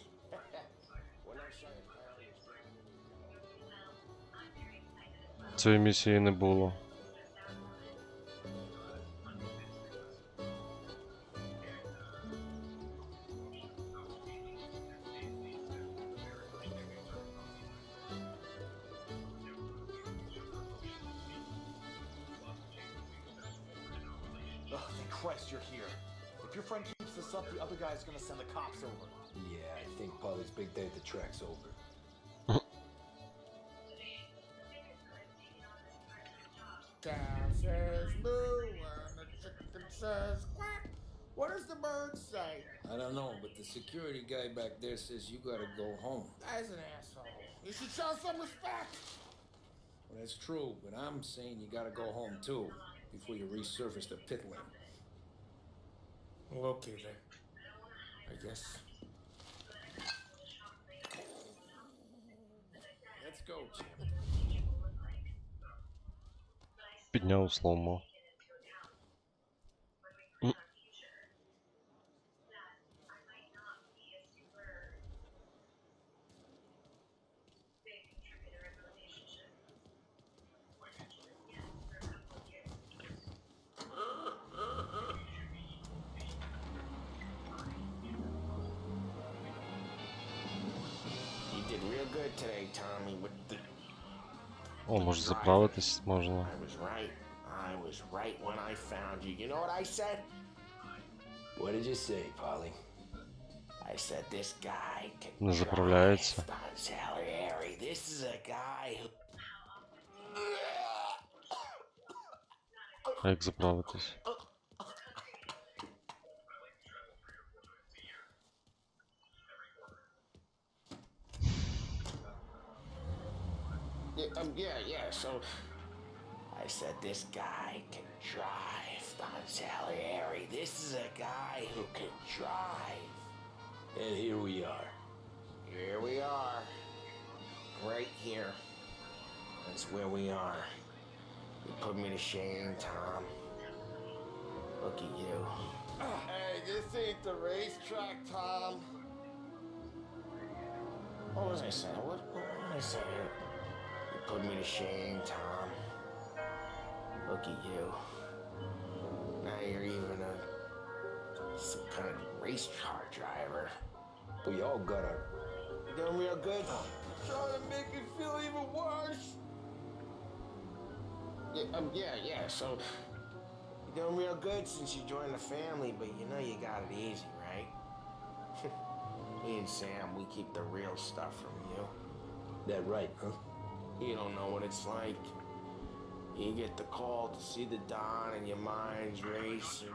When I saw your car, it was driving. Цієї місії не було. Ugh, thank Christ you're here. If your friend keeps this up, the other guy's gonna send the cops over. Yeah, I think Polly's big day at the track's over. Cow says moo and the chicken says quack. What does the bird say? I don't know, but the security guy back there says you gotta go home. Guy's an asshole. You should show some respect. Well, that's true, but I'm saying you gotta go home too, before you resurface the pit lane. Well, okay then. I guess. Let's go, champ. Підняв сломо. You did real good today, Tommy, with the... О, може заправитись можна. I was right. I was right when I found you. You know what I said? What did you say, Polly? I said this guy can Не заправляється. drive on Salieri. This is a guy who... А як заправитись? Yeah, so... I said this guy can drive on Salieri. This is a guy who can drive. And here we are. Here we are. Right here. That's where we are. You put me to shame, Tom. Look at you. Hey, this ain't the racetrack, Tom. What was I saying? What was I saying? You put me to shame, Tom. Look at you. Now you're even some kind of race car driver. We all got our... Doing real good. Trying to make it feel even worse. Yeah, so you're doing real good since you joined the family, but you know you got it easy, right? Me and Sam, we keep the real stuff from you. That right, huh? You don't know what it's like. You get the call to see the Don and your mind's racing.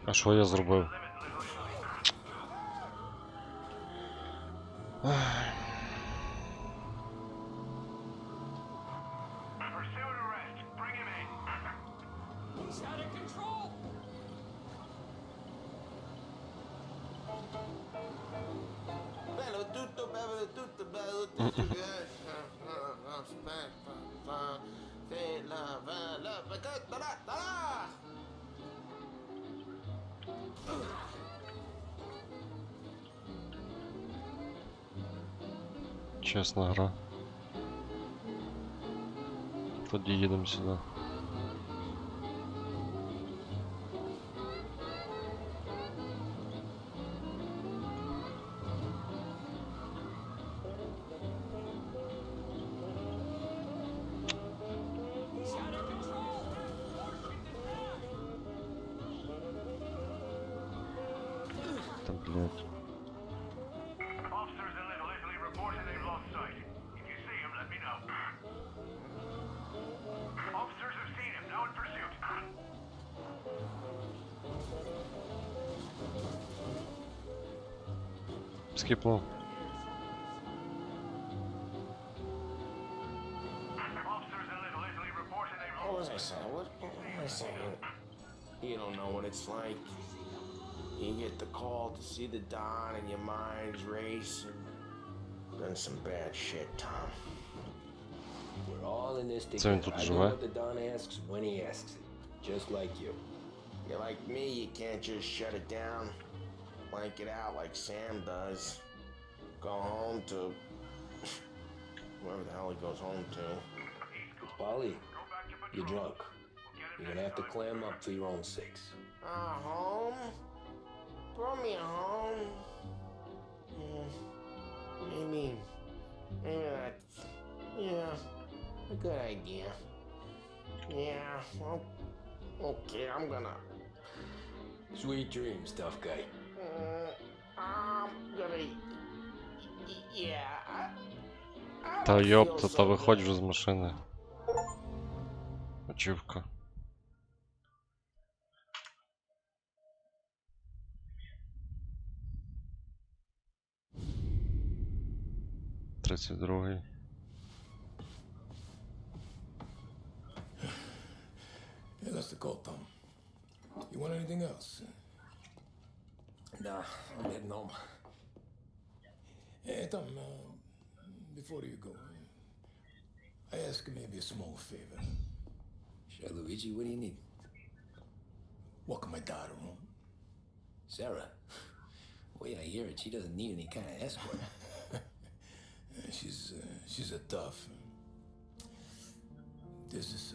А що я зробив? Pursuit arrest. Bring him in. He's out of control! Bello tutto, bello tutto, bello tutto, yes. Чесна гра. Тоді їдемо сюди. Та, блядь. Officers in Little Italy reported they've lost sight. If you see him, let me know. Officers have seen him, now in pursuit. Скіпнув. Officers in Little Italy reported Listen, listen, you don't know what it's like. You get the call to see the Don and your mind's racing. Done some bad shit, Tom. We're all in this Co on together. tu I know живе? what the Don asks when he asks it. Just like you. You're like me, you can't just shut it down. Blank it out like Sam does. Go home to... wherever the hell he goes home to. Polly, you're drunk. You're gonna have to clam up for your own sakes. Home? Throw me a home. Maybe that's, yeah, a good idea. Yeah, well, okay, I'm gonna... Sweet dreams, tough guy. I'm gonna... Yeah, Та йопта, та виходь вже з машини. Очівка. Тридцять другий. Yeah, that's the call, Tom. You want anything else? Nah, I'm heading home. Hey, Tom, before you go, I ask maybe a small favor. Sure, Luigi, what do you need? Welcome my daughter home. Sarah. The way I hear it, she doesn't need any kind of escort. She's a tough. There's this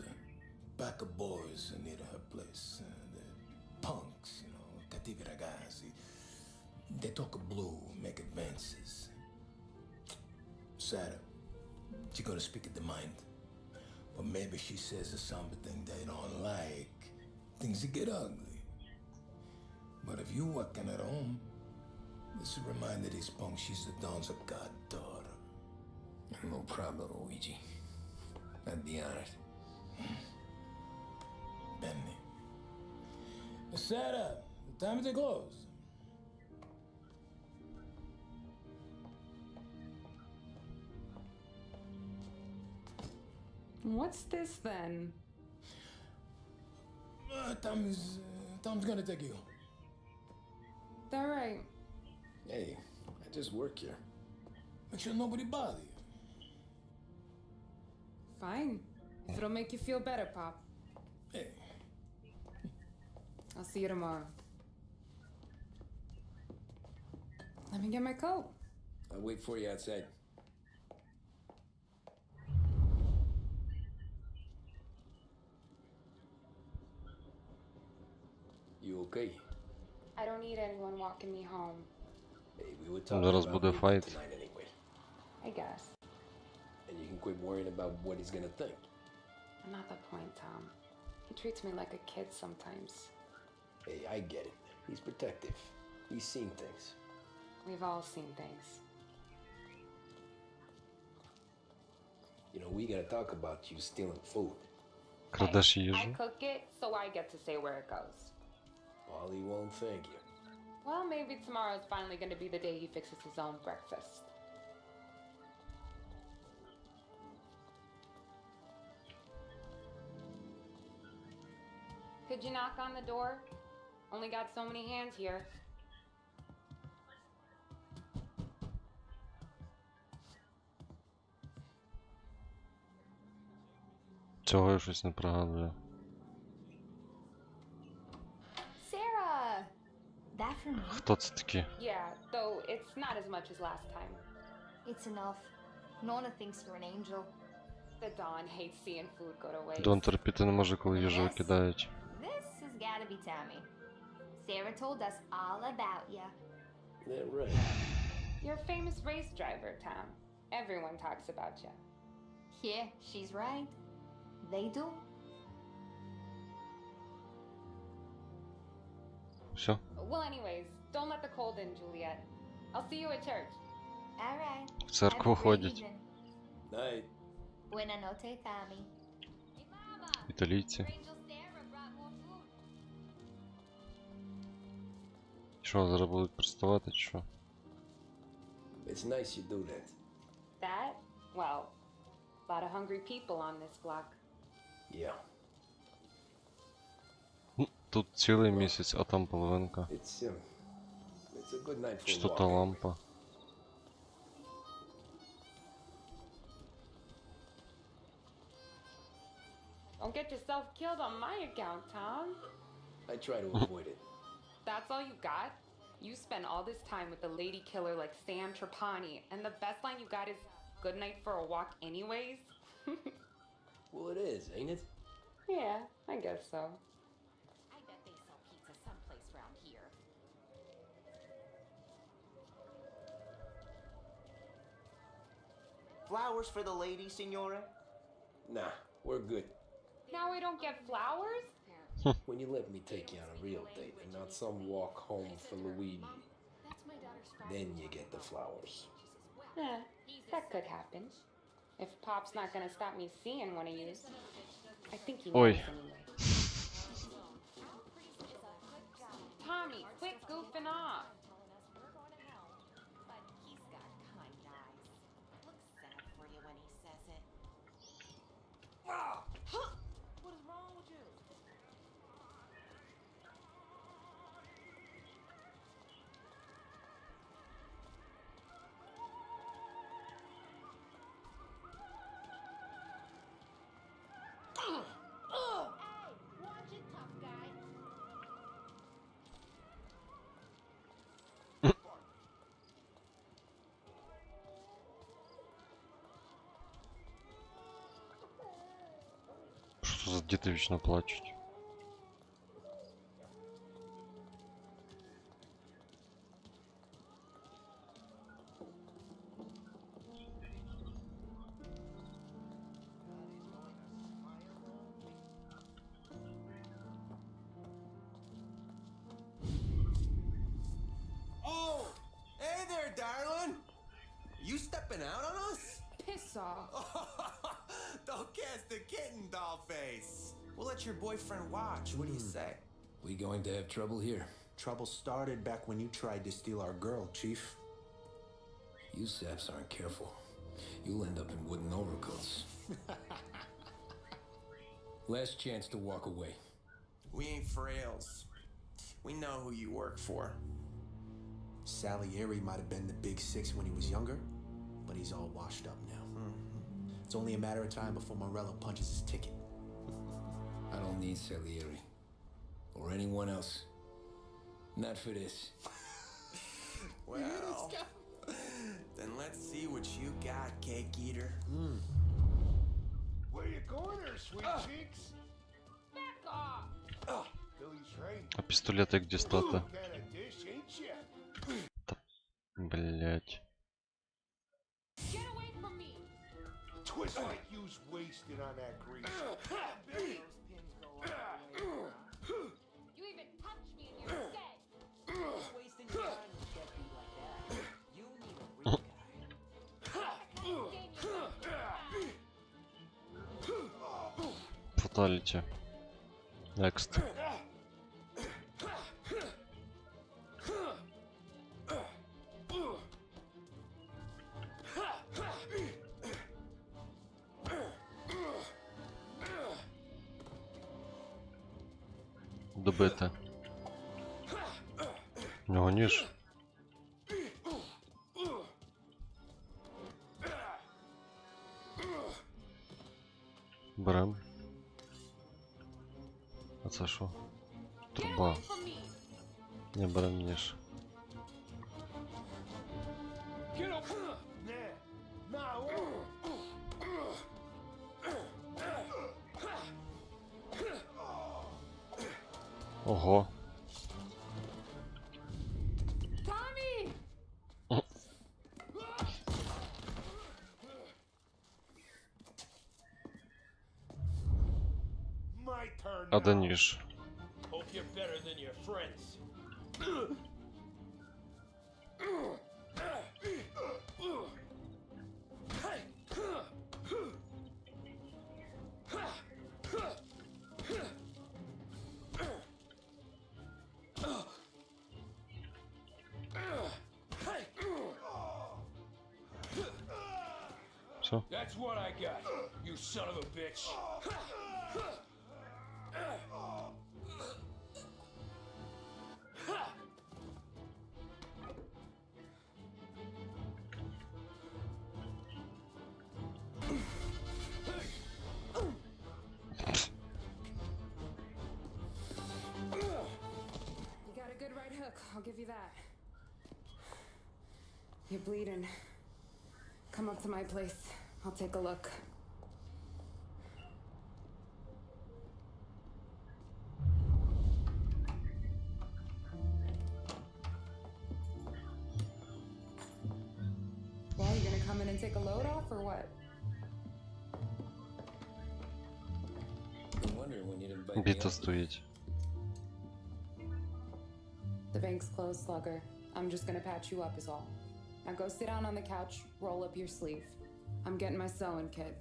pack of boys near her place. They're punks, you know, cattivi ragazzi. They talk blue, make advances. Sarah, she's gonna speak at the mind. But maybe she says something they don't like. Things that get ugly. But if you walking at home, this is a reminder these punks she's the Don's a goddaughter. No problem, Luigi. I'd be honored. Benny. Sarah, time to close. What's this then? Tom's gonna take you. All right. Hey, I just work here. Make sure nobody bother you. Fine. If it'll make you feel better, Pop. Hey. I'll see you tomorrow. Let me get my coat. I'll wait for you outside. You okay? I don't need anyone walking me home. Hey, we were talking Зараз about буде leaving файт. tonight anyway. I guess. And you can quit worrying about what he's gonna think. Not the point, Tom. He treats me like a kid sometimes. Hey, I get it. He's protective. He's seen things. We've all seen things. You know, we gotta talk about you stealing food. Крадеш I їжу? cook it, so I get to say where it goes. Polly won't thank you. Well, maybe tomorrow's finally gonna be the day he fixes his own breakfast. Could you knock on the door? Only got so many hands here. Цього я щось не пригадую. Sarah! That for me? Хто це такі? Yeah, though it's not as much as last time. It's enough. Nona thinks you're an angel. The Don hates seeing food go to waste. Дон терпіти не може, коли їжу викидають. This has gotta be Tommy. Sarah told us all about ya. Yeah, right. You're a famous race driver, Tom. Everyone talks about you. Yeah, she's right. They do. Все. Well, anyways, don't let the cold in, Juliet. I'll see you at church. All right. В церкву ходять. Night. Buena noche, Tommy. Італійці. Що, зараз будуть приставати, чи що? It's nice you do that. That? Well, a lot of hungry people on this block. Yeah. Тут цілий місяць, а там половинка. It's a good night Чи for a то та walk. лампа? Don't get yourself killed on my account, Tom. I try to avoid it. That's all you got? You spend all this time with a lady killer like Sam Trapani, and the best line you got is good night for a walk anyways? Well, it is, ain't it? Yeah, I guess so. I bet they sell pizza someplace around here. Flowers for the lady, Signora? Nah, we're good. Now we don't get flowers? When you let me take you on a real date and not some walk home for Luigi, then you get the flowers. That could happen. If Pop's not gonna stop me seeing one of you. I think he Ой. knows anyway. Tommy, quit goofing off. But he's got kind eyes. Looks sad for you when he says it. What is wrong with you? Hey, watch it, tough guy. Що за діти вічно плачуть? Oh! Hey there, darling! You stepping out on us? Piss off. Don't cast the kitten, dollface. We'll let your boyfriend watch. What do you say? We going to have trouble here? Trouble started back when you tried to steal our girl, Chief. You saps aren't careful. You'll end up in wooden overcoats. Last chance to walk away. We ain't frails. We know who you work for. Salieri might have been the big six when he was younger, but he's all washed up now. It's only a matter of time before Morello punches his ticket. I don't need Salieri. Or anyone else. Not for this. Well, then let's see what you got, cake eater. Where you going there, sweet cheeks? Back off! Billy's right. А пістолет як дістати? Kind of dish, ain't ya? Блять. Get away from me! Twist like you's wasted on that grease. You even touch me and you're dead! Wasting your time with that dude like that. You need a real guy. Фаталіті. Next. Добити. У нього ніж. Берем. А це що? Труба. Не берем ніж. Ого. Tommy! My turn. А де ніж? Hope you're better than your friends. Все. That's what I got, you son of a bitch. I'll give you that. You're bleeding. Come up to my place. I'll take a look. Well, you gonna come in and take a load off or what? Been wondering when you didn't bite me Біта up. стоїть. The bank's closed, Slugger. I'm just gonna patch you up is all. Now go sit down on the couch, roll up your sleeve. I'm getting my sewing kit.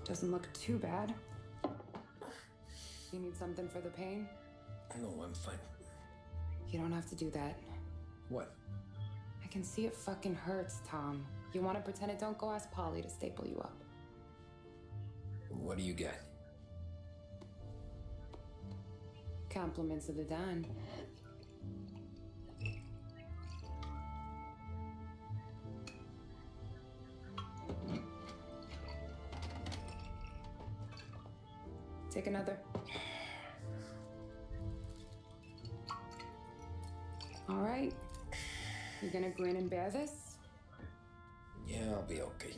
Doesn't look too bad. You need something for the pain? No, I'm fine. You don't have to do that. What? I can see it fucking hurts, Tom. You wanna pretend it? Don't go ask Polly to staple you up. What do you got? Compliments of the Don. Take another. All right. You gonna grin and bear this? Yeah, I'll be okay.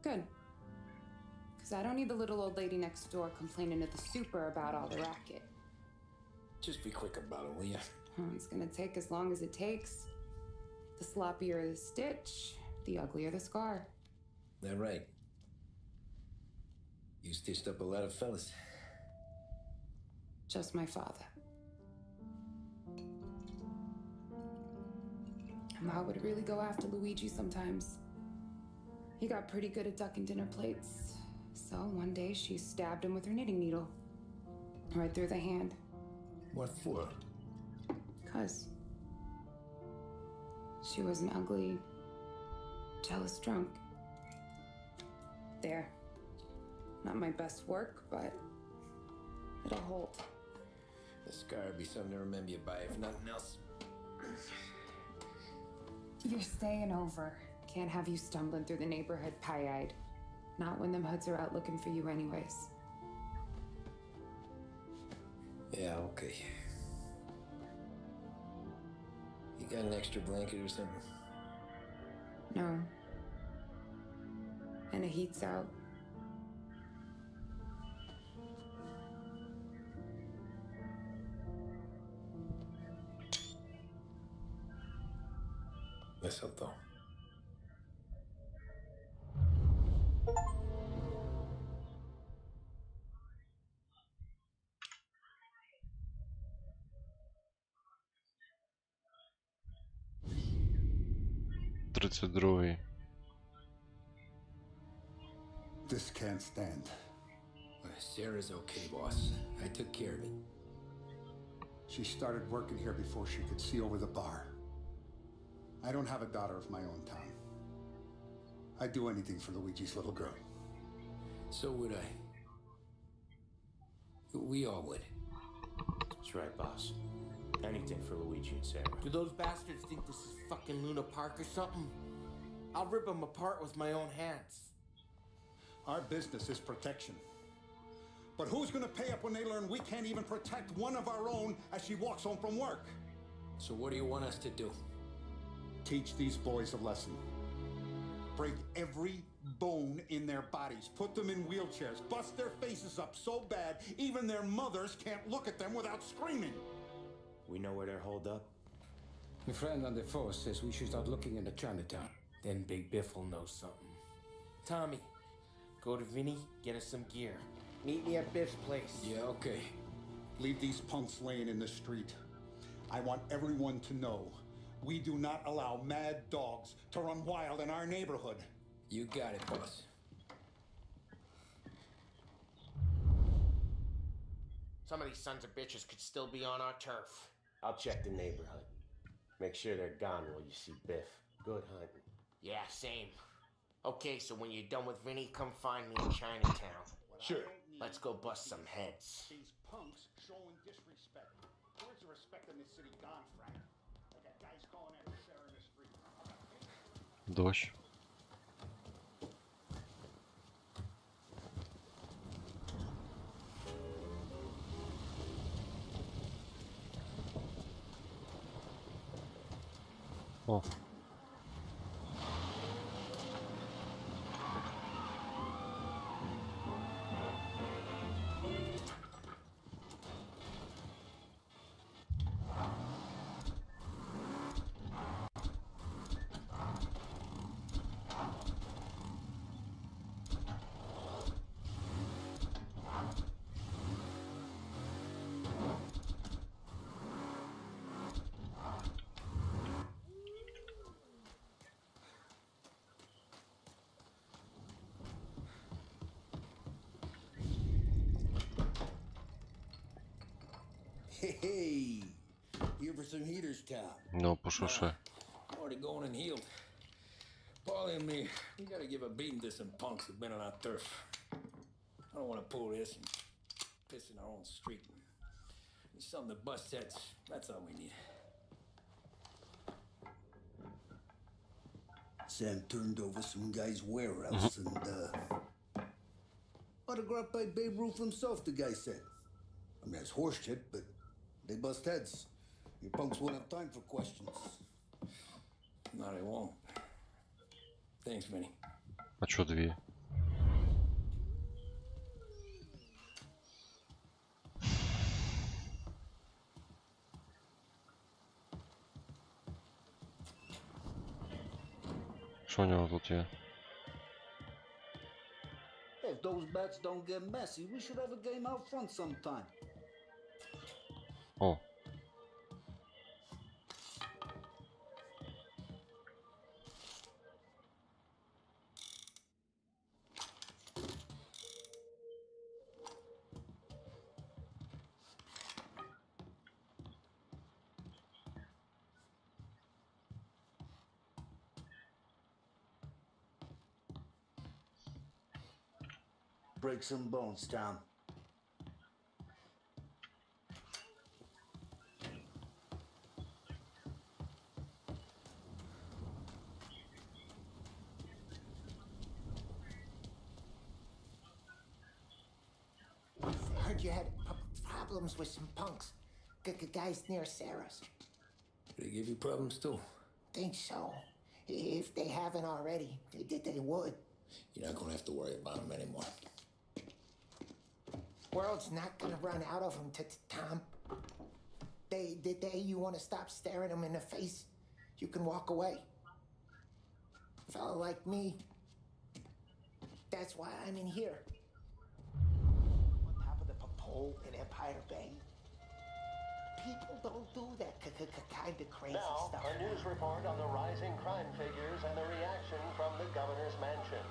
Good. Because I don't need the little old lady next door complaining to the super about all the racket. Just be quick about it, will ya? It's gonna take as long as it takes. The sloppier the stitch, the uglier the scar. That right? You stitched up a lot of fellas. Just my father. Ma would really go after Luigi sometimes. He got pretty good at ducking dinner plates. So one day she stabbed him with her knitting needle. Right through the hand. What for? 'Cause she was an ugly, jealous drunk. There. Not my best work, but it'll hold. The scar would be something to remember you by, if nothing else. You're staying over. Can't have you stumbling through the neighborhood pie-eyed. Not when them hoods are out looking for you anyways. Yeah, okay. You got an extra blanket or something? No. And the heat's out. Eso todo. This can't stand. Sarah's okay, boss. I took care of it. She started working here before she could see over the bar. I don't have a daughter of my own, Tom. I'd do anything for Luigi's little girl. So would I. We all would. That's right, boss. Anything for Luigi and Sarah. Do those bastards think this is fucking Luna Park or something? I'll rip them apart with my own hands. Our business is protection. But who's gonna pay up when they learn we can't even protect one of our own as she walks home from work? So what do you want us to do? Teach these boys a lesson. Break every bone in their bodies. Put them in wheelchairs. Bust their faces up so bad even their mothers can't look at them without screaming. We know where they're holed up. My friend on the force says we should start looking into Chinatown. Then Big Biff will know something. Tommy, go to Vinny, get us some gear. Meet me at Biff's place. Yeah, okay. Leave these punks laying in the street. I want everyone to know we do not allow mad dogs to run wild in our neighborhood. You got it, boss. Some of these sons of bitches could still be on our turf. I'll check the neighborhood. Make sure they're gone while you see Biff. Good hunting. Yeah, same. Okay, so when you're done with Vinny, come find me in Chinatown. Sure. Let's go bust some heads. These punks showing disrespect. Where's the respect in this city gone, Frank? I got guys calling after Sarah in the street. Дощ. Hey, here for some heaters, Tom. Ну, пошуше. Already going and healed. Paulie and me, we gotta give a beating to some punks who've been on our turf. I don't want to pull this and piss in our own street. There's something to bust heads. That's all we need. Sam turned over some guy's warehouse and, autographed by Babe Ruth himself, the guy said. I mean, that's horse shit, but they bust heads. Your punks won't have time for questions. No, they won't. Thanks, Vinny. А чо дві? Що у нього тут є? Hey, if those bats don't get messy, we should have a game out front sometime. О. Break some bones, Tom. Heard you had problems with some punks. Guys near Sarah's. Did they give you problems too? Think so. If they haven't already, they would. You're not gonna have to worry about them anymore. World's not gonna run out of them, Tom. The day you want to stop staring them in the face, you can walk away. Fella like me. That's why I'm in here. On top of the pole in Empire Bay. People don't do that kind of crazy Now, stuff. a news report on the rising crime figures and the reaction from the governor's mansion.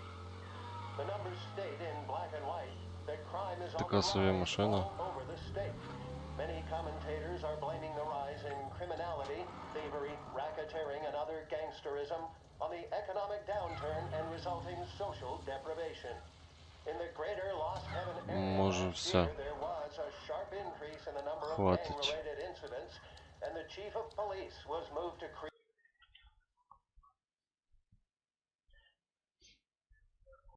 The numbers state in black and white that crime is on Така собі the rise машина. all over the state. Many commentators are blaming the rise in criminality, thievery, racketeering, and other gangsterism on the economic downturn and resulting social deprivation. In the greater Lost Heaven area Може last все. year, there was a sharp increase in the number of Хватить. gang-related incidents, and the chief of police was moved to create